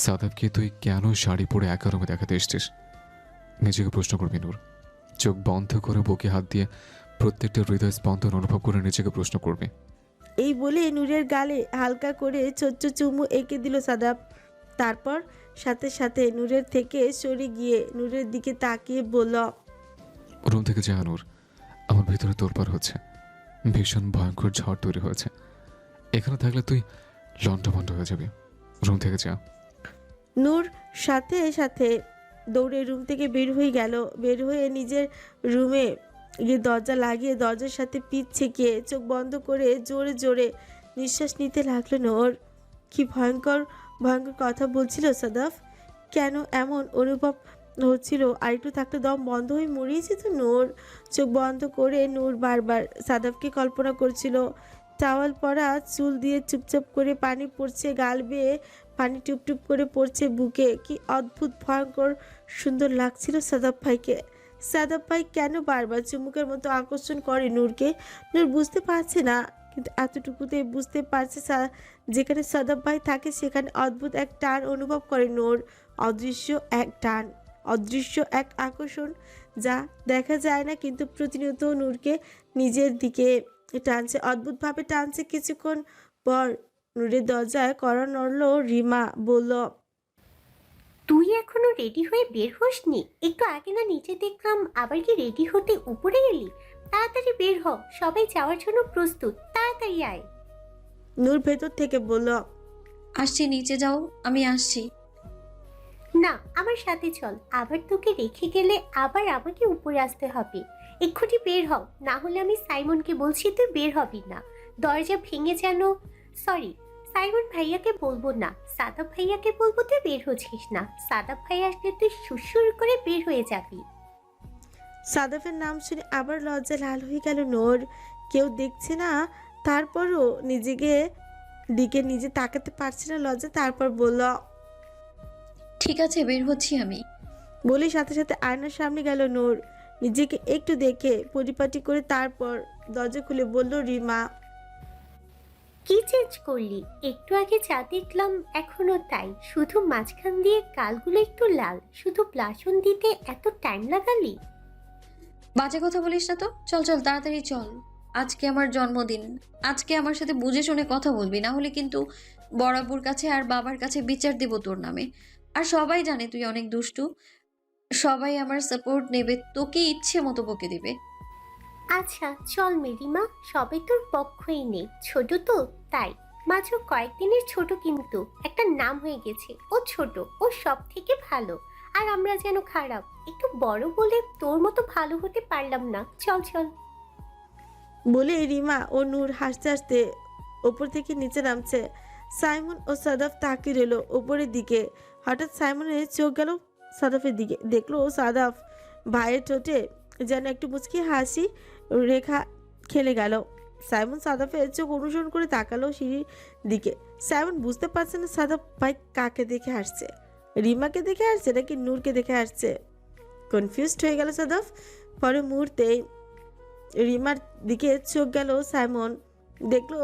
Speaker 1: সাদাফকে তুই কেন শাড়ি পরে একা রুমে দেখাতে এসছিস? নিজেকে প্রশ্ন করবি নূর। চোখ বন্ধ করে বুকে হাত দিয়ে প্রত্যেকটা হৃদয় স্পন্দন অনুভব করে নিজেকে প্রশ্ন করবি।
Speaker 2: এই বলে নূরের গালে হালকা করে ছোট্ট চুমু এঁকে দিল সাদাফ। তারপর সাথে সাথে নূরের থেকে সরে গিয়ে নূরের দিকে তাকিয়ে বলল,
Speaker 1: রুম থেকে যা নূর। আমার ভিতরে তোলপাড় হচ্ছে, ভীষণ ভয়ঙ্কর ঝড় তৈরি হয়েছে। এখানে থাকলে তুই লন্ডভন্ড হয়ে যাবি। রুম থেকে যা।
Speaker 2: নূর সাথে সাথে দৌড়ে রুম থেকে বের হয়ে গেল। বের হয়ে নিজের রুমে গিয়ে দরজা লাগিয়ে দরজার সাথে পিঠ ছেঁকিয়ে চোখ বন্ধ করে জোরে জোরে নিঃশ্বাস নিতে লাগলো নূর। কি ভয়ঙ্কর ভয়ঙ্কর কথা বলছিল সাদাফ। কেন এমন অনুভব হচ্ছিল? আরেকটু থাকলে দম বন্ধ হয়ে মরিয়ে যেত নূর। চোখ বন্ধ করে নূর বারবার সাদাফকে কল্পনা করছিল। টাওয়াল পরা চুল দিয়ে চুপচাপ করে পানি পড়ছে গাল বেয়ে, পানি টুপটুপ করে পড়ছে বুকে। কি অদ্ভুত ভয়ঙ্কর সুন্দর লাগছিল সাদাব ভাইকে। সাদাব ভাই কেন বারবার চুমুকের মতো আকর্ষণ করে নূরকে? নূর বুঝতে পারছে না, কিন্তু এতটুকুতে বুঝতে পারছে যেখানে সাদাব ভাই থাকে সেখানে অদ্ভুত এক টান অনুভব করে নূর। অদৃশ্য এক টান, অদৃশ্য এক আকর্ষণ, যা দেখা যায় না কিন্তু প্রতিনিয়ত নূরকে নিজের দিকে টানছে, অদ্ভুতভাবে টানছে। কিছুক্ষণ পর নূরের দরজায় কড়া নড়ল। রিমা বলল,
Speaker 9: তুই এখনো রেডি হয়ে বের হসনি? একটু আগে না নিচে দেখলাম, আবার কি রেডি হতে উপরে গেলি? তাড়াতাড়ি বের হ, সবাই যাওয়ার জন্য প্রস্তুত, তাড়াতাড়ি আয়।
Speaker 2: নূর ভেতর থেকে বলল,
Speaker 5: আসছি, নিচে যাও, আমি আসছি।
Speaker 9: না, আমার সাথে চল, আবার তোকে রেখে গেলে আবার আমাকে উপরে আসতে হবে। এক্ষুনি বের হও, না হলে আমি সাইমনকে বলছি তুই বের হবি না। দরজা ভেঙে যেন, সরি, সাইমন ভাইয়াকে বলবো না, সাদাব ভাইয়াকে বলবো তুই বের হচ্ছিস না। সাদাব ভাইয়া আসলে তুই সুরসুর করে বের হয়ে যাবি।
Speaker 2: সাদাফের নাম শুনে আবার লজ্জা লাল হয়ে গেল নূর। কেউ দেখছে না, তারপরও নিজেকে দিকে নিজে তাকাতে পারছে না লজ্জা। তারপর বলল,
Speaker 5: ঠিক আছে, বের হচ্ছি আমি।
Speaker 2: বলে সাথে সাথে আয়নার সামনে গেল নূর। নিজেকে একটু দেখে পরিপাটি করে তারপর দরজা খুলে বলল, রিমা।
Speaker 9: কি চেঞ্জ করলি? একটু আগে যা দেখলাম এখনো তাই, শুধু মাঝখান দিয়ে গালগুলো একটু লাল, শুধু ব্লাশন দিতে এত টাইম লাগালি?
Speaker 5: বাজে কথা বলিস না তো, চল চল তাড়াতাড়ি চল। আজকে আমার জন্মদিন, আজকে আমার সাথে বুঝে শুনে কথা বলবি, না হলে কিন্তু বড়াবুর কাছে আর বাবার কাছে বিচার দেব তোর নামে। আর সবাই জানে তুই অনেক দুষ্টু, সবাই আমার সাপোর্ট নেবে, তোকে ইচ্ছে মতো বকে দিবে।
Speaker 9: আচ্ছা চল মেরিমা, সবাই তোর পক্ষই নেই, ছোট তো তাই। মাত্র কয়েকদিনের ছোট, কিন্তু একটা নাম হয়ে গেছে। ও ছোট, ও সব থেকে ভালো, আর আমরা যেন খারাপ। একটু বড় বলে তোর মতো ভালো হতে পারলাম না। চল চল।
Speaker 2: বলে রিমা ও নূর হাসতে হাসতে ওপর থেকে নিচে নামছে। সাইমন ও সাদাফ তাকিয়ে রইল ওপরের দিকে। হঠাৎ সাইমনের চোখ গেল সাদাফের দিকে। দেখলো সাদাফ ভাইয়ের ঠোঁটে যেন একটু মুচকি হাসি রেখা খেলে গেল। সাইমন সাদাফের চোখ অনুসরণ করে তাকালো সিঁড়ির দিকে। সাইমন বুঝতে পারছে না সাদাফ ভাই কাকে দেখে হাসছে, রিমাকে দেখে হাসছে নাকি নূরকে দেখে হাসছে। কনফিউজড হয়ে গেল সাদাফ। পরে মুহূর্তে রিমার দিকে চোখ গেল সাইমন। দেখলো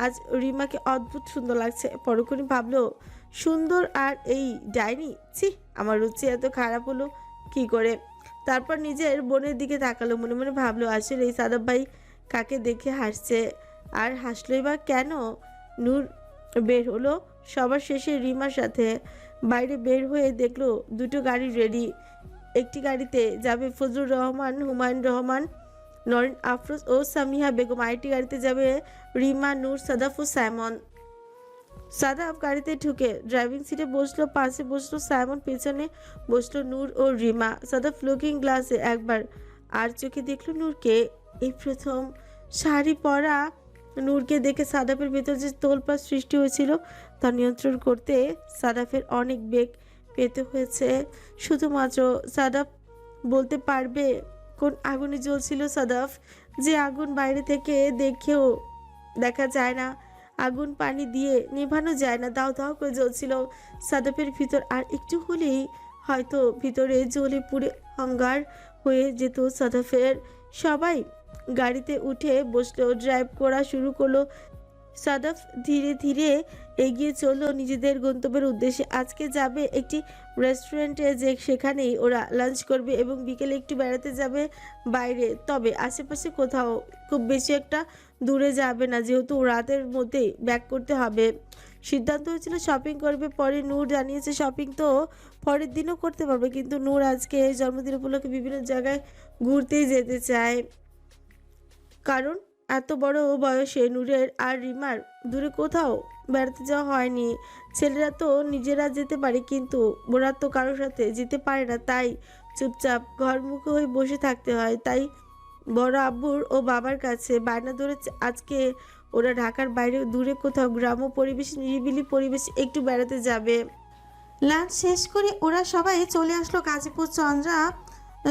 Speaker 2: আজ রিমাকে অদ্ভুত সুন্দর লাগছে। পরক্ষণে ভাবলো সুন্দর আর এই ডাইনি, ছি আমার রুচি এত খারাপ হলো কি করে। তারপর নিজের বোনের দিকে তাকালো, মনে মনে ভাবলো আসলে এই সাদাব ভাই কাকে দেখে হাসছে, আর হাসলোই বা কেন। নূর বের হলো সবার শেষে রিমার সাথে। বাইরে বের হয়ে দেখলো দুটো গাড়ি রেডি। একটি গাড়িতে যাবে ফজলুর রহমান, হুমায়ুন রহমান, নরেন আফরোজ ও সামিহা বেগম। আরেকটি গাড়িতে যাবে রিমা, নূর, সাদাফ ও সাইমন। সাদাফ গাড়িতে ঢুকে ড্রাইভিং সিটে বসলো, পাশে বসলো সাইমন, পেছনে বসলো নূর ও রিমা। সাদাফ লুকিং গ্লাসে একবার আর চোখে দেখলো নূরকে। এই প্রথম শাড়ি পরা নূরকে দেখে সাদাফের ভেতর যে তোলপাড় সৃষ্টি হয়েছিল তা নিয়ন্ত্রণ করতে সাদাফের অনেক বেগ পেতে হয়েছে। শুধুমাত্র সাদাফ বলতে পারবে কোন আগুনে জ্বলছিল সাদাফ, যে আগুন বাইরে থেকে দেখেও দেখা যায় না, আগুন পানি দিয়ে নেভানো যায় না, দাও দাও করে জ্বলছিল সাদাফের ভিতর। আর একটু হলেই হয়তো ভিতরে জ্বলে পুড়ে অঙ্গার হয়ে যেত সাদাফের। সবাই গাড়িতে উঠে বসলো, ড্রাইভ করা শুরু করলো। সাদাফ ধীরে ধীরে এগিয়ে চললো নিজেদের গন্তব্যের উদ্দেশ্যে। আজকে যাবে একটি রেস্টুরেন্টে, যে সেখানেই ওরা লাঞ্চ করবে এবং বিকেলে একটু বেড়াতে যাবে বাইরে, তবে আশেপাশে কোথাও, খুব বেশি একটা দূরে যাবে না, যেহেতু রাতের মধ্যেই ব্যাক করতে হবে। সিদ্ধান্ত হয়েছিল শপিং করবে পরে। নূর জানিয়েছে শপিং তো পরের দিনও করতে পারবে, কিন্তু নূর আজকে জন্মদিন উপলক্ষে বিভিন্ন জায়গায় ঘুরতেই যেতে চায়, কারণ এত বড় বয়সে নূরের আর রিমার দূরে কোথাও বেড়াতে যাওয়া হয়নি। ছেলেরা তো নিজেরা যেতে পারে, কিন্তু ওরা তো কারোর সাথে যেতে পারে না, তাই চুপচাপ ঘরমুখী হয়ে বসে থাকতে হয়। তাই বড় আব্বুর ও বাবার কাছে বায়না ধরেছে আজকে ওরা ঢাকার বাইরে দূরে কোথাও গ্রাম্য পরিবেশ, নিরিবিলি পরিবেশ একটু বেড়াতে যাবে। লাঞ্চ শেষ করে ওরা সবাই চলে আসলো গাজীপুর চন্দ্রা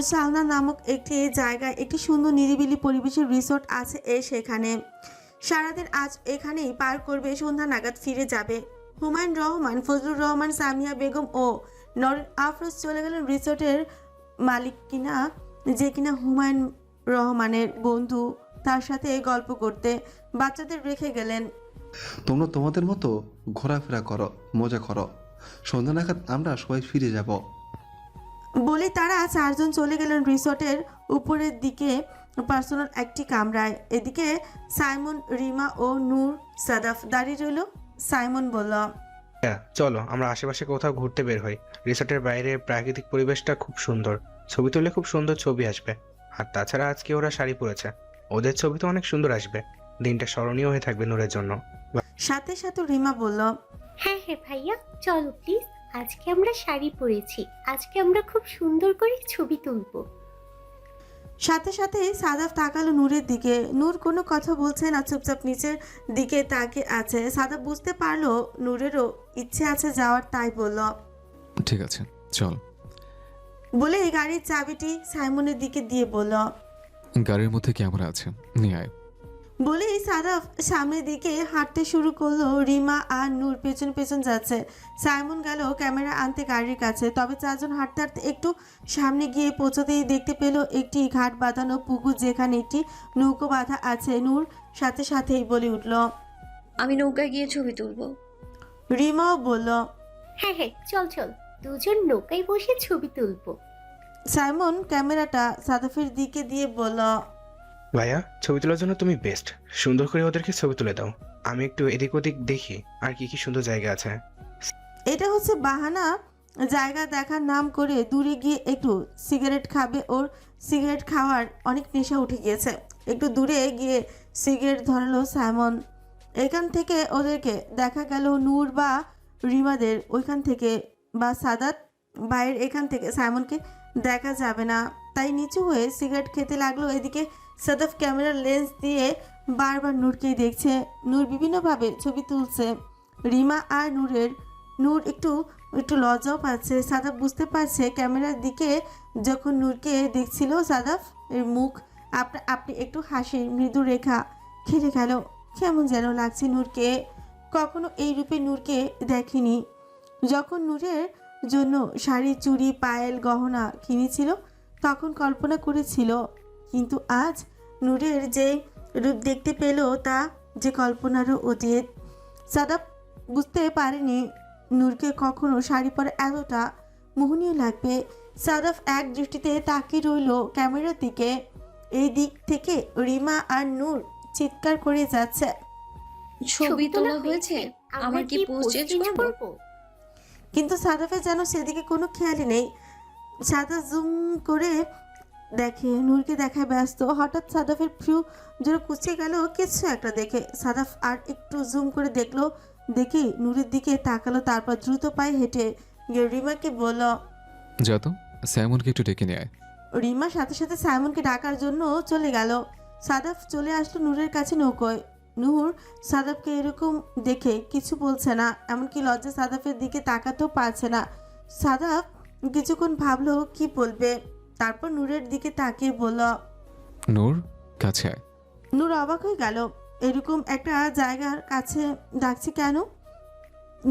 Speaker 2: শালনা নামক একটি জায়গায়। একটি সুন্দর নিরিবিলি পরিবেশের রিসোর্ট আছে সেখানে। সারাদিন আজ এখানেই পার করবে, সন্ধ্যা নাগাদ ফিরে যাবে। হুমায়ুন রহমান, ফজলুর রহমান, সামিয়া বেগম ও নরেন আফরোজ চলে গেলেন রিসোর্টের মালিক কিনা, যে কিনা হুমায়ুন রহমানের বন্ধু, তার সাথে গল্প করতে। বাচ্চাদের রেখে গেলেন।
Speaker 6: তোমরা তোমাদের মতো ঘোরাফেরা করো, মজা করো, সন্ধ্যা নাগাদ আমরা সবাই ফিরে যাব।
Speaker 2: বলে তারা চারজন চলে গেলেন রিসোর্টের উপরের দিকে পার্সোনাল একটি কামরায়। এদিকে সাইমন, রিমা ও নূর, সাদাফ দাঁড়িয়ে রইল। সাইমন বলল,
Speaker 8: হ্যাঁ চলো আমরা আশেপাশে কোথাও ঘুরতে বের হই। রিসোর্টের বাইরে প্রাকৃতিক পরিবেশটা খুব সুন্দর, ছবি তুললে খুব সুন্দর ছবি আসবে। আর তাছাড়া আজকে ওরা শাড়ি পরেছে, ওদের ছবি তো অনেক সুন্দর আসবে, দিনটা স্মরণীয় হয়ে থাকবে নূরের জন্য।
Speaker 2: সাথে সাথে রিমা বলল,
Speaker 9: হ্যাঁ হ্যাঁ ভাইয়া চলো প্লিজ, আজকে আমরা শাড়ি পরেছি, আজকে আমরা খুব সুন্দর করে ছবি তুলবো।
Speaker 2: সাথে সাথে সাদাফ তাকালো নূরের দিকে। নূর কোনো কথা বলছে না, চুপচাপ নিচের দিকে তাকিয়ে আছে। সাদাফ বুঝতে পারলো নূরেরও ইচ্ছে আছে যাওয়ার, তাই বলল,
Speaker 1: ঠিক আছে চল।
Speaker 2: বলে গাড়ির চাবিটি সাইমনের দিকে দিয়ে বলল,
Speaker 1: গাড়ির মধ্যে ক্যামেরা আছে, নিয়ে আয়।
Speaker 2: বলেই সাদাফ সামনের দিকে হাঁটতে শুরু করলো। রিমা আর নূর পেছন পেছন যাচ্ছে। সাইমন গেল ক্যামেরা আনতে গাড়ির কাছে। তবে চারজন হাঁটতে হাঁটতে একটু সামনে গিয়ে পৌঁছতেই দেখতে পেল একটি ঘাট বাঁধানো পুকুর, যেখানে একটি নৌকো বাঁধা আছে। নূর সাথে সাথেই বলে উঠল,
Speaker 5: আমি নৌকায় গিয়ে ছবি তুলবো।
Speaker 2: রিমাও বলল,
Speaker 9: হ্যাঁ হ্যাঁ চল চল, দুজন নৌকায় বসে ছবি তুলবো।
Speaker 2: সাইমন ক্যামেরাটা সাদাফের দিকে দিয়ে বলল,
Speaker 8: ভাইয়া ছবি তোলার জন্য তুমি বেস্ট, সুন্দর করে ওদেরকে ছবি তুলে দাও, আমি একটু এদিক ওদিক দেখি আর কি কি সুন্দর জায়গা আছে।
Speaker 2: এটা হচ্ছে বাহানা জায়গা দেখার নাম করে দূরে গিয়ে একটু সিগারেট খাবে। ওর সিগারেট খাওয়ার অনেক নেশা উঠে গিয়েছে। একটু দূরে গিয়ে সিগারেট ধরালো সাইমন। এখান থেকে ওদেরকে দেখা গেল নূর বা রিমাদের ওইখান থেকে, বা সাদাত বাইরের এখান থেকে সাইমনকে দেখা যাবে না, তাই নিচু হয়ে সিগারেট খেতে লাগলো। এদিকে সাদাফ ক্যামেরার লেন্স দিয়ে বারবার নূরকেই দেখছে। নূর বিভিন্নভাবে ছবি তুলছে রিমা আর নূর একটু একটু লজ্জাও পাচ্ছে। সাদাফ বুঝতে পারছে ক্যামেরার দিকে যখন নূরকে দেখছিল সাদাফ এর মুখ আপনি একটু হাসির মৃদু রেখা খেলে গেল। কেমন যেন লাগছে নূরকে, কখনো এই রূপে নূরকে দেখেনি। যখন নূরের জন্য শাড়ি, চুড়ি, পায়েল, গহনা কিনেছিল তখন কল্পনা করেছিল, কিন্তু আজ নূরের যে রূপ দেখতে পেল তা যে কল্পনারও অতীত। সাদাব বুঝতে পারেনি নূরকে কখনো শাড়ি পরে এতটা মোহনীয় লাগবে। সাদাফ এক দৃষ্টিতে তাকিয়ে রইল ক্যামেরার দিকে। এই দিক থেকে রিমা আর নূর চিৎকার করে যাচ্ছে।
Speaker 5: ছবি তোলা হয়েছে, আমার কি পোস্ট চেঞ্জ করবো?
Speaker 2: কিন্তু সাদাফের যেন সেদিকে কোনো খেয়ালই নেই। সাদা জুম করে দেখে নূরকে দেখায় ব্যস্ত। হঠাৎ সাদাফের ফ্রু জোরে কুচকে গেল কিছু একটা দেখে। সাদাফ আর একটু জুম করে দেখলো, দেখি নূরের দিকে তাকালো, তারপর দ্রুত পায়ে হেঁটে গিয়ে রিমাকে বলল।
Speaker 1: যা তো, স্যামনকে একটু ডেকে নিয়ে আয়।
Speaker 2: রিমা সাথে সাথে সাইমনকে ডাকার জন্য চলে গেল। সাদাফ চলে আসলো নূরের কাছে নৌকোয়। নূর সাদাফকে এরকম দেখে কিছু বলছে না, এমনকি লজ্জা সাদাফের দিকে তাকাতেও পারছে না। সাদাফ কিছুক্ষণ ভাবলো কি বলবে, তারপর নূরের দিকে তাকিয়ে বলল।
Speaker 1: নূর, কাছে আয়।
Speaker 2: নূর অবাক হয়ে গেল, এরকম একটা জায়গার কাছে ডাকছে কেন?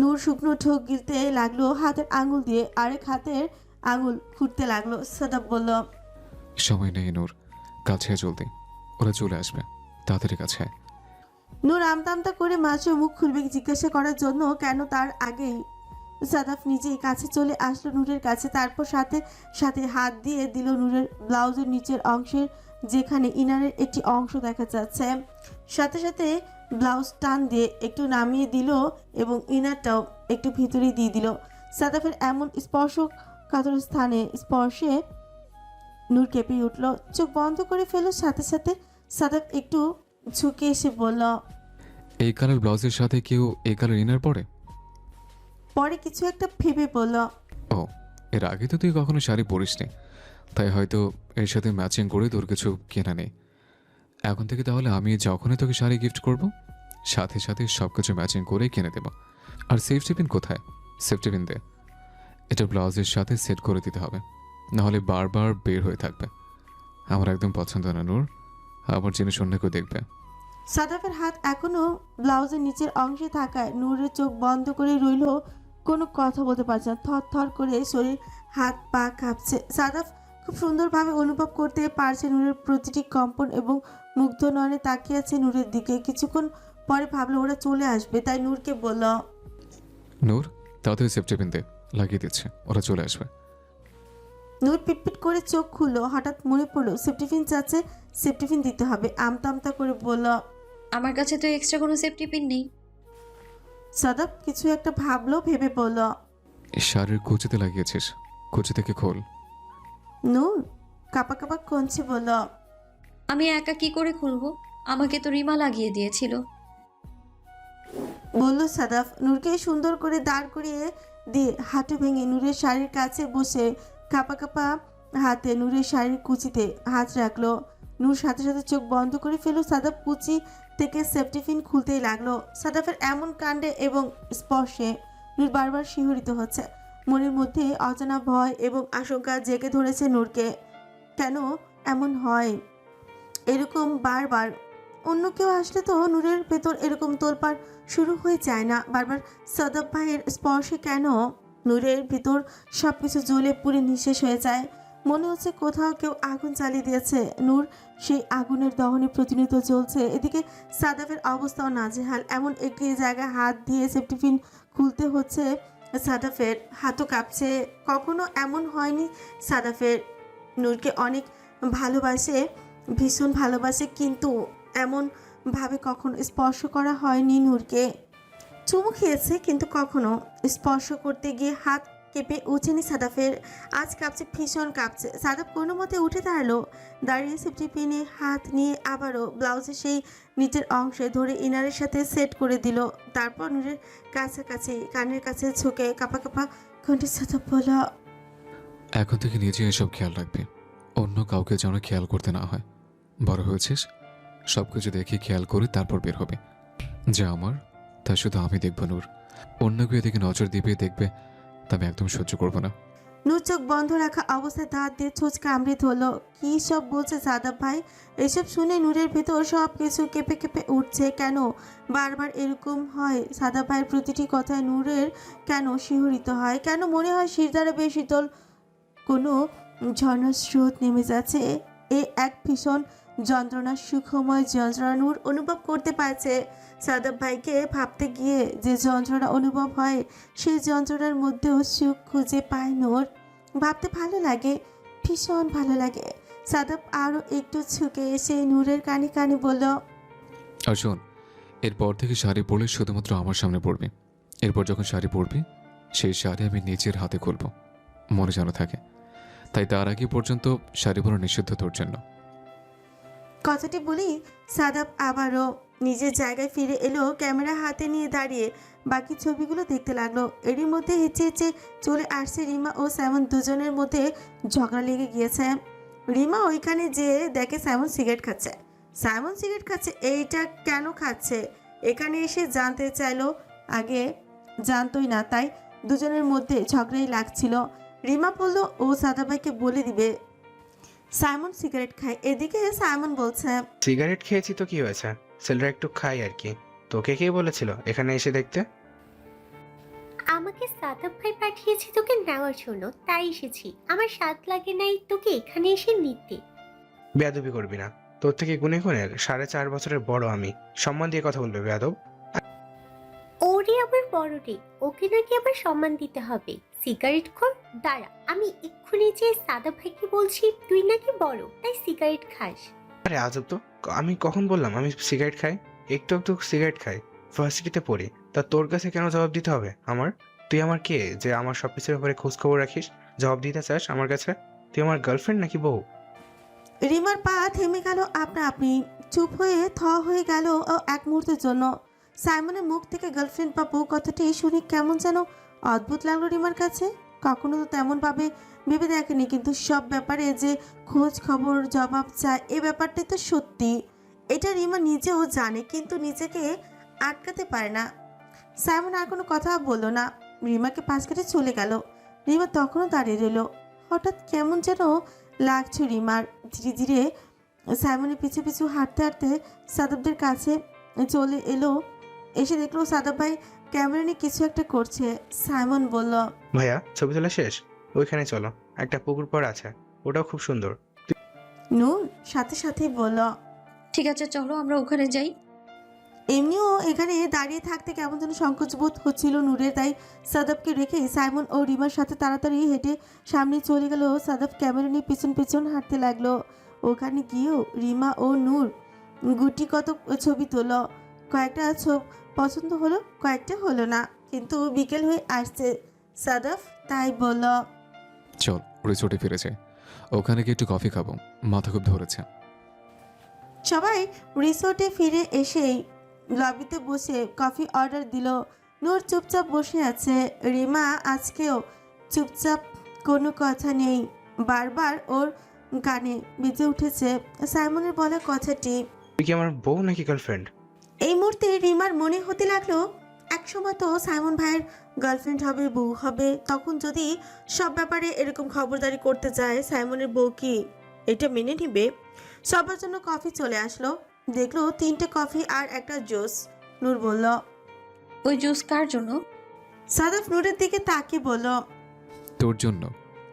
Speaker 2: নূর শুকনো ঠোক গিলতে লাগলো হাতের আঙুল দিয়ে, আরেক হাতের আঙুল ফুটতে লাগলো। সাদাফ বলল।
Speaker 1: সময় নেই নূর, কাছে আয় জলদি, ওরা চলে আসবে, তাড়াতাড়ি কাছে আয়।
Speaker 2: নূর আমতা আমতা করে মাত্র মুখ খুলবে জিজ্ঞাসা করার জন্য কেন, তার আগেই সাদাফ নিজেই কাছে চলে আসলো নূরের কাছে। তারপর সাথে সাথে হাত দিয়ে দিল নূরের ব্লাউজের নিচের অংশের, যেখানে ইনারের একটি অংশ দেখা যাচ্ছে। সাথে সাথে ব্লাউজ টান দিয়ে একটু নামিয়ে দিল এবং ইনারটাও একটু ভিতরে দিয়ে দিল। সাদাফের এমন স্পর্শকাতর স্থানে স্পর্শে নূর কেঁপে উঠল, চোখ বন্ধ করে ফেলল। সাথে সাথে সাদাফ একটু ঝুঁকে এসে বলল।
Speaker 1: এই কালার ব্লাউজের সাথে কেউ এই কালার ইনার পরে?
Speaker 2: পরে কিছু একটা ভেবে বলল।
Speaker 1: ও, এর আগে তো তুই কখনো শাড়ি পরিসনি, তাই হয়তো এর সাথে ম্যাচিং করে তোর কিছু কেনা নেই। এখন থেকে তাহলে আমি যখনই তোকে শাড়ি গিফট করব, সাথে সাথে সব কিছু ম্যাচিং করে কিনে দেব। আর সেফটি পিন কোথায়? সেফটি পিন দে। এটা ব্লাউজের সাথে সেট করে দিতে হবে, নাহলে বারবার বের হয়ে থাকবে। আমার একদম পছন্দ না নূর, আমার জিনিস অন্য কেউ দেখবে।
Speaker 2: সাদাফের হাত এখনো ব্লাউজের নিচের অংশে থাকায় নূরের চোখ বন্ধ করে রইল, কোনো কথা বলতে পারছে না। থর থর করে শরীর হাত পা কাঁপছে। সাদাফ খুব সুন্দরভাবে অনুভব করতে পারছে নূরের প্রতিটি কম্পন এবং মুগ্ধ নয়নে তাকিয়ে আছে নূরের দিকে। কিছুক্ষণ পরে ভাবলো ওরা চলে আসবে, তাই নূরকে বলল।
Speaker 1: নূর, তাড়াতাড়ি সেফটি পিন দে, লাগিয়ে দিচ্ছে, ওরা চলে আসবে।
Speaker 2: নূর পিটপিট করে চোখ খুললো। হঠাৎ মনে পড়লো সেফটিপিন চাচ্ছে, সেফটিপিন দিতে হবে। আমতা আমতা করে বলল।
Speaker 5: আমার কাছে তো এক্সট্রা কোনো সেফটি পিন নেই।
Speaker 2: সাদাফ কিছু একটা ভাবলো, ভেবে বলল।
Speaker 1: শাড়ির কুচিতে লাগিয়েছিস, কুচি থেকে খোল।
Speaker 2: নূর কাপা কাপা কঞ্চে বলল।
Speaker 5: আমি একা কি করে খুলবো? আমাকে তো রিমা লাগিয়ে দিয়েছিল।
Speaker 2: বলল সাদাফ। নূরকে সুন্দর করে দাঁড় করিয়ে দিয়ে হাঁটু ভেঙে নূরের শাড়ির কাছে বসে কাপা কাপা হাতে নূরের শাড়ির কুচিতে হাত রাখলো। নূর সাথে সাথে চোখ বন্ধ করে ফেললো। সাদাফ কুচি থেকে সেফটি পিন খুলতেই লাগলো। সাদাফের এমন কাণ্ডে এবং স্পর্শে নূর বারবার শিহরিত হচ্ছে। মনের মধ্যে অজানা ভয় এবং আশঙ্কা জেগে ধরেছে নূরকে। কেন এমন হয় এরকম বারবার? অন্য কেউ আসলে তো নূরের ভেতর এরকম তোলপাড় শুরু হয়ে যায় না। বারবার সাদাফ ভাইয়ের স্পর্শে কেন নূরের ভিতর সব কিছু জ্বলে পুড়ে নিঃশেষ হয়ে যায়? মনে হচ্ছে কোথাও কেউ আগুন জ্বালিয়ে দিয়েছে। নূর সেই আগুনের দহনে প্রতিনিয়ত জ্বলছে। এদিকে সাদাফের অবস্থাও নাজেহাল। এমন একটি জায়গায় হাত দিয়ে সেফটি পিন খুলতে হচ্ছে সাদাফের, হাতও কাঁপছে। কখনো এমন হয়নি সাদাফের। নূরকে অনেক ভালোবাসে, ভীষণ ভালোবাসে, কিন্তু এমন ভাবে কখনো স্পর্শ করা হয়নি নূরকে। চুমু খেয়েছে, কিন্তু কখনো স্পর্শ করতে গিয়ে হাত কেঁপে ওঠেনি সাদাফের। আজ কাঁপছে, ভীষণ কাঁপছে। সাদাফ কোনো মতে উঠে দাঁড়ালো। দাঁড়িয়ে সেফটি পিনে হাত নিয়ে আবারও ব্লাউজের সেই নিচের অংশে ধরে ইনারের সাথে সেট করে দিল। তারপর নূরের কাছাকাছি কানের কাছে ঝুঁকে কাপা কাপা কণ্ঠে সাদাফ বলল।
Speaker 1: এখন থেকে নিজে এসব খেয়াল রাখবি, অন্য কাউকে যেন খেয়াল করতে না হয়। বড় হয়েছিস, সব কিছু দেখে খেয়াল করে তারপর বের হবে। যা আমার তা শুধু আমি দেখবো নূর, অন্য কেউ এদিকে নজর দিবে দেখবে, তা আমি একদম সহ্য করবো না।
Speaker 2: নূর চোখ বন্ধ রাখা অবস্থায় দাঁত দিয়ে ছোঁচ কামড়ে ধরল। কি সব বলছে সাদাফ ভাই? এসব শুনে নূরের ভেতর সব কিছু কেঁপে কেঁপে উঠছে। কেন বারবার এরকম হয়? সাদাফ ভাইয়ের প্রতিটি কথায় নূরের কেন শিহরিত হয়? কেন মনে হয় শিরদাঁড়া বেয়ে শীতল কোনো ঝর্ণার স্রোত নেমে যাচ্ছে? এ এক ভীষণ যন্ত্রণা, সুখময় যন্ত্রণা নূর অনুভব করতে পারছে। সাদাব ভাইকে ভাবতে গিয়ে যে যন্ত্রণা অনুভব হয়, সেই যন্ত্রণার মধ্যেও সুখ খুঁজে পায় নূর। ভাবতে ভালো লাগে, ভীষণ ভালো লাগে। সাদাব আরও একটু ঝুঁকে এসে নূরের কানে কানে বলল,
Speaker 1: আর শোন, এরপর থেকে শাড়ি পরলে শুধুমাত্র আমার সামনে পরবি। এরপর যখন শাড়ি পরবি, সেই শাড়ি আমি নিজের হাতে খুলব, মনে যেন থাকে। তাই তার আগে পর্যন্ত শাড়ি পরা নিষিদ্ধ তোর জন্য।
Speaker 2: কথাটি বলেই সাদাব আবারও নিজের জায়গায় ফিরে এলো। ক্যামেরা হাতে নিয়ে দাঁড়িয়ে বাকি ছবিগুলো দেখতে লাগলো। এরই মধ্যে হেঁচে হেঁচে চলে আসছে রিমা ও স্যামন। দুজনের মধ্যে ঝগড়া লেগে গিয়েছে। রিমা ওইখানে যেয়ে দেখে স্যামন সিগারেট খাচ্ছে। স্যামন সিগারেট খাচ্ছে, এইটা কেন খাচ্ছে এখানে এসে জানতে চাইলো। আগে জানতোই না, তাই দুজনের মধ্যে ঝগড়াই লাগছিল। রিমা বলল ও সাদাবাইকে বলে দিবে সাইমন সিগারেট খায়। এদিকে সাইমন বলছে,
Speaker 8: সিগারেট খেয়েছি তো কি হয়েছে, ছেলেরা একটু খাই আর কি। তোকে কে বলেছিল এখানে এসে দেখতে?
Speaker 9: আমাকে সাদাব ভাই পাঠিয়েছে তোকে নেওয়ার জন্য, তাই এসেছি। আমার স্বাদ লাগে নাই তোকে এখানে এসে নিতে।
Speaker 8: বেয়াদবি করবি না, তোর থেকে গুনে গুনে 4.5 বছরের বড় আমি। সম্মান দিয়ে কথা বলবে বেয়াদব।
Speaker 9: ওরে আবার বড় রে, ওকে নাকি আবার সম্মান দিতে হবে? সিগারেট খোর, দাঁড়া আমি এক্ষুনি যে সাদাব ভাইকে বলছি তুই নাকি বড়, তাই সিগারেট খাস।
Speaker 8: আরে আজব তো, আমি কখন বললাম আমি সিগারেট খাই? একটু একটু সিগারেট খাই, ভার্সিটিতে পড়ি। তা তোর কাছে কেন জবাব দিতে হবে আমার? তুই আমার কে যে আমার সবকিছুর ব্যাপারে খোঁজ খবর রাখিস, জবাব দিতে চাস আমার কাছে? তুই আমার গার্লফ্রেন্ড নাকি বউ?
Speaker 2: রিমার পা থেমে গেল আপনা আপনি। চুপ হয়ে হয়ে গেল এক মুহূর্তের জন্য। সাইমনের মুখ থেকে গার্লফ্রেন্ড বা বউ কথাটি শুনে কেমন যেন অদ্ভুত লাগলো রিমার কাছে। কখনো তো তেমনভাবে ভেবে দেখেনি, কিন্তু সব ব্যাপারে যে খোঁজ খবর জবাব চায়, এ ব্যাপারটাই তো সত্যি। এটা রিমা নিজেও জানে, কিন্তু নিজেকে আটকাতে পারে না। সাইমন আর কোনো কথা বললো না, রিমাকে পাশ কেটে চলে গেল। রিমা তখনও দাঁড়িয়ে রইল। হঠাৎ কেমন যেন লাগছে রিমার। ধীরে ধীরে সাইমনের পিছু পিছু হাঁটতে হাঁটতে সাদাবদের কাছে চলে এলো। এসে দেখলো সাদাব ভাই ক্যামেরা নিয়ে কিছু একটা করছে। সাইমন বলল,
Speaker 8: ভাইয়া ছবি তোলা শেষ? ওইখানে চলো, একটা পুকুর পাড় আছে, ওটাও খুব সুন্দর।
Speaker 2: নূর সাথে সাথেই বলল,
Speaker 5: ঠিক আছে চলো আমরা ওখানে যাই।
Speaker 2: এমনিও এখানে দাঁড়িয়ে থাকতে কেমন যেন সংকোচ বোধ হচ্ছিল নূরের। তাই সাদাবকে রেখে সাইমন ও রিমার সাথে তাড়াতাড়ি হেঁটে সামনে চলে গেল। সাদাব ক্যামেরা নিয়ে পিছন পিছন হাঁটতে লাগলো। ওখানে গিয়েও রিমা ও নূর গুটি কত ছবি তোলো। কয়েকটা পছন্দ হলো, কয়েকটা হলো না। কিন্তু বিকেল হয়ে আসছে। সাদাব তাই বলল,
Speaker 1: চল রিসোর্টে ফিরে যাই, ওখানে গিয়ে একটু কফি খাবো, মাথা খুব ধরেছে।
Speaker 2: সবাই রিসোর্টে ফিরে এসেই লবিতে বসে কফি অর্ডার দিল। নূর চুপচাপ বসে আছে। রিমা আজকেও চুপচাপ, কোনো কথা নেই। বারবার ওর কানে বেজে উঠেছে সাইমনের বলা কথাটি।
Speaker 8: তুই কি আমার বউ নাকি গার্লফ্রেন্ড?
Speaker 2: এই মুহূর্তে রিমার মনে হতে লাগলো একসময় তো সাইমন ভাইয়ের গার্লফ্রেন্ড হবে, বউ হবে। তখন যদি সব ব্যাপারে এরকম খবরদারি করতে যায়, সাইমনের বউ কি এটা মেনে নিবে? সবার জন্য কফি চলে আসলো। দেখলো 3টে কফি আর একটা জুস। নূর বলল,
Speaker 5: ওই জুস কার জন্য?
Speaker 2: সাদাফ নূরের দিকে তাকিয়ে বলল,
Speaker 1: তোর জন্য।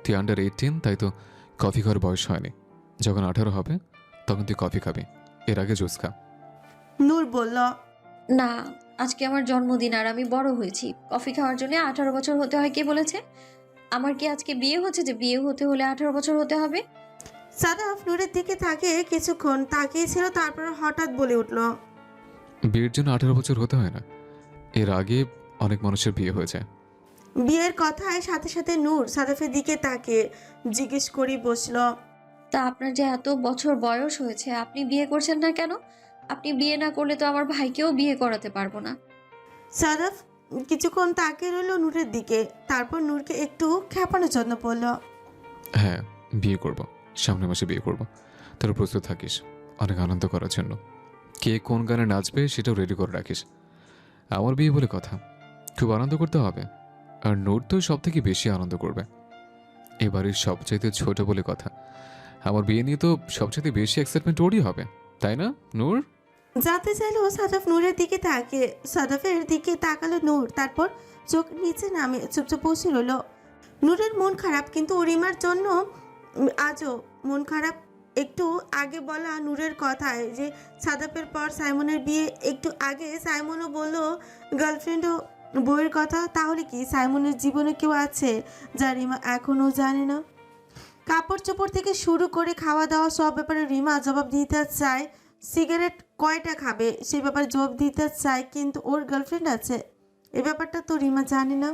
Speaker 1: তুই আন্ডার 18, তাই তো কফি খাওয়ার বয়স হয়নি। যখন 18 হবে তখন তুই কফি খাবি, এর আগে জুস খা।
Speaker 2: নূর বলল,
Speaker 5: না, আজকে আমার জন্মদিন আর আমি বড় হয়েছি। কফি খাওয়ার জন্য 18 বছর হতে হয় কে বলেছে? আমার কি আজকে বিয়ে হচ্ছে যে বিয়ে হতে হলে 18 বছর হতে হবে?
Speaker 2: সাদাফ নূরের দিকে তাকিয়ে কিছুক্ষণ তাকিয়েছিল, তারপর হঠাৎ বলে উঠল,
Speaker 1: বিয়ের জন্য 18 বছর হতে হয় না, এর আগে অনেক মানুষের বিয়ে হয়ে যায়।
Speaker 2: বিয়ের কথায় সাথে সাথে নূর সাদাফের দিকে তাকিয়ে জিজ্ঞেস করি বসল,
Speaker 5: তা আপনার যে এত বছর বয়স হয়েছে আপনি বিয়ে করছেন না কেন? আপনি বিয়ে না করলে তো আমার ভাইকেও বিয়ে করাতে পারবো না।
Speaker 2: সাদাফ কিছুক্ষণ তাকিয়ে রইল নূরের দিকে, তারপর নূরকে একটু খেপানোর জন্য বলল,
Speaker 1: হ্যাঁ বিয়ে করব, সামনের মাসে বিয়ে করব। তার প্রস্তুত থাকিস অনেক আনন্দ করার জন্য। কে কোন গানে নাচবে সেটাও রেডি করে রাখিস। আমার বিয়ে বলে কথা, খুব আনন্দ করতে হবে। আর নূর তো সব থেকে বেশি আনন্দ করবে। এবারের সবচাইতে ছোট বলে কথা, আমার বিয়ে নিয়ে তো সবচাইতে বেশি এক্সাইটমেন্ট ওরই হবে, তাই না নূর?
Speaker 2: যাতে চাইলো সাদাফ নূরের দিকে তাকিয়ে। সাদাফের দিকে তাকালো নূর, তারপর চোখ নিচে নামে চুপচাপ বসে রইল। নূরের মন খারাপ, কিন্তু রিমার জন্য আজও মন খারাপ। একটু আগে বলা নূরের কথায় যে সাদাপের পর সাইমনের বিয়ে, একটু আগে সাইমনও বলল গার্লফ্রেন্ড ও বউয়ের কথা। তাহলে কি সাইমনের জীবনে কেউ আছে যা রিমা এখনও জানে না? কাপড় চোপড় থেকে শুরু করে খাওয়া দাওয়া সব ব্যাপারে রিমা জবাব দিতে চায়। সিগারেট কয়টা খাবে সে ব্যাপারে জবাব দিতে চায়, কিন্তু ওর গার্লফ্রেন্ড আছে এ ব্যাপারটা তো রিমা জানে না।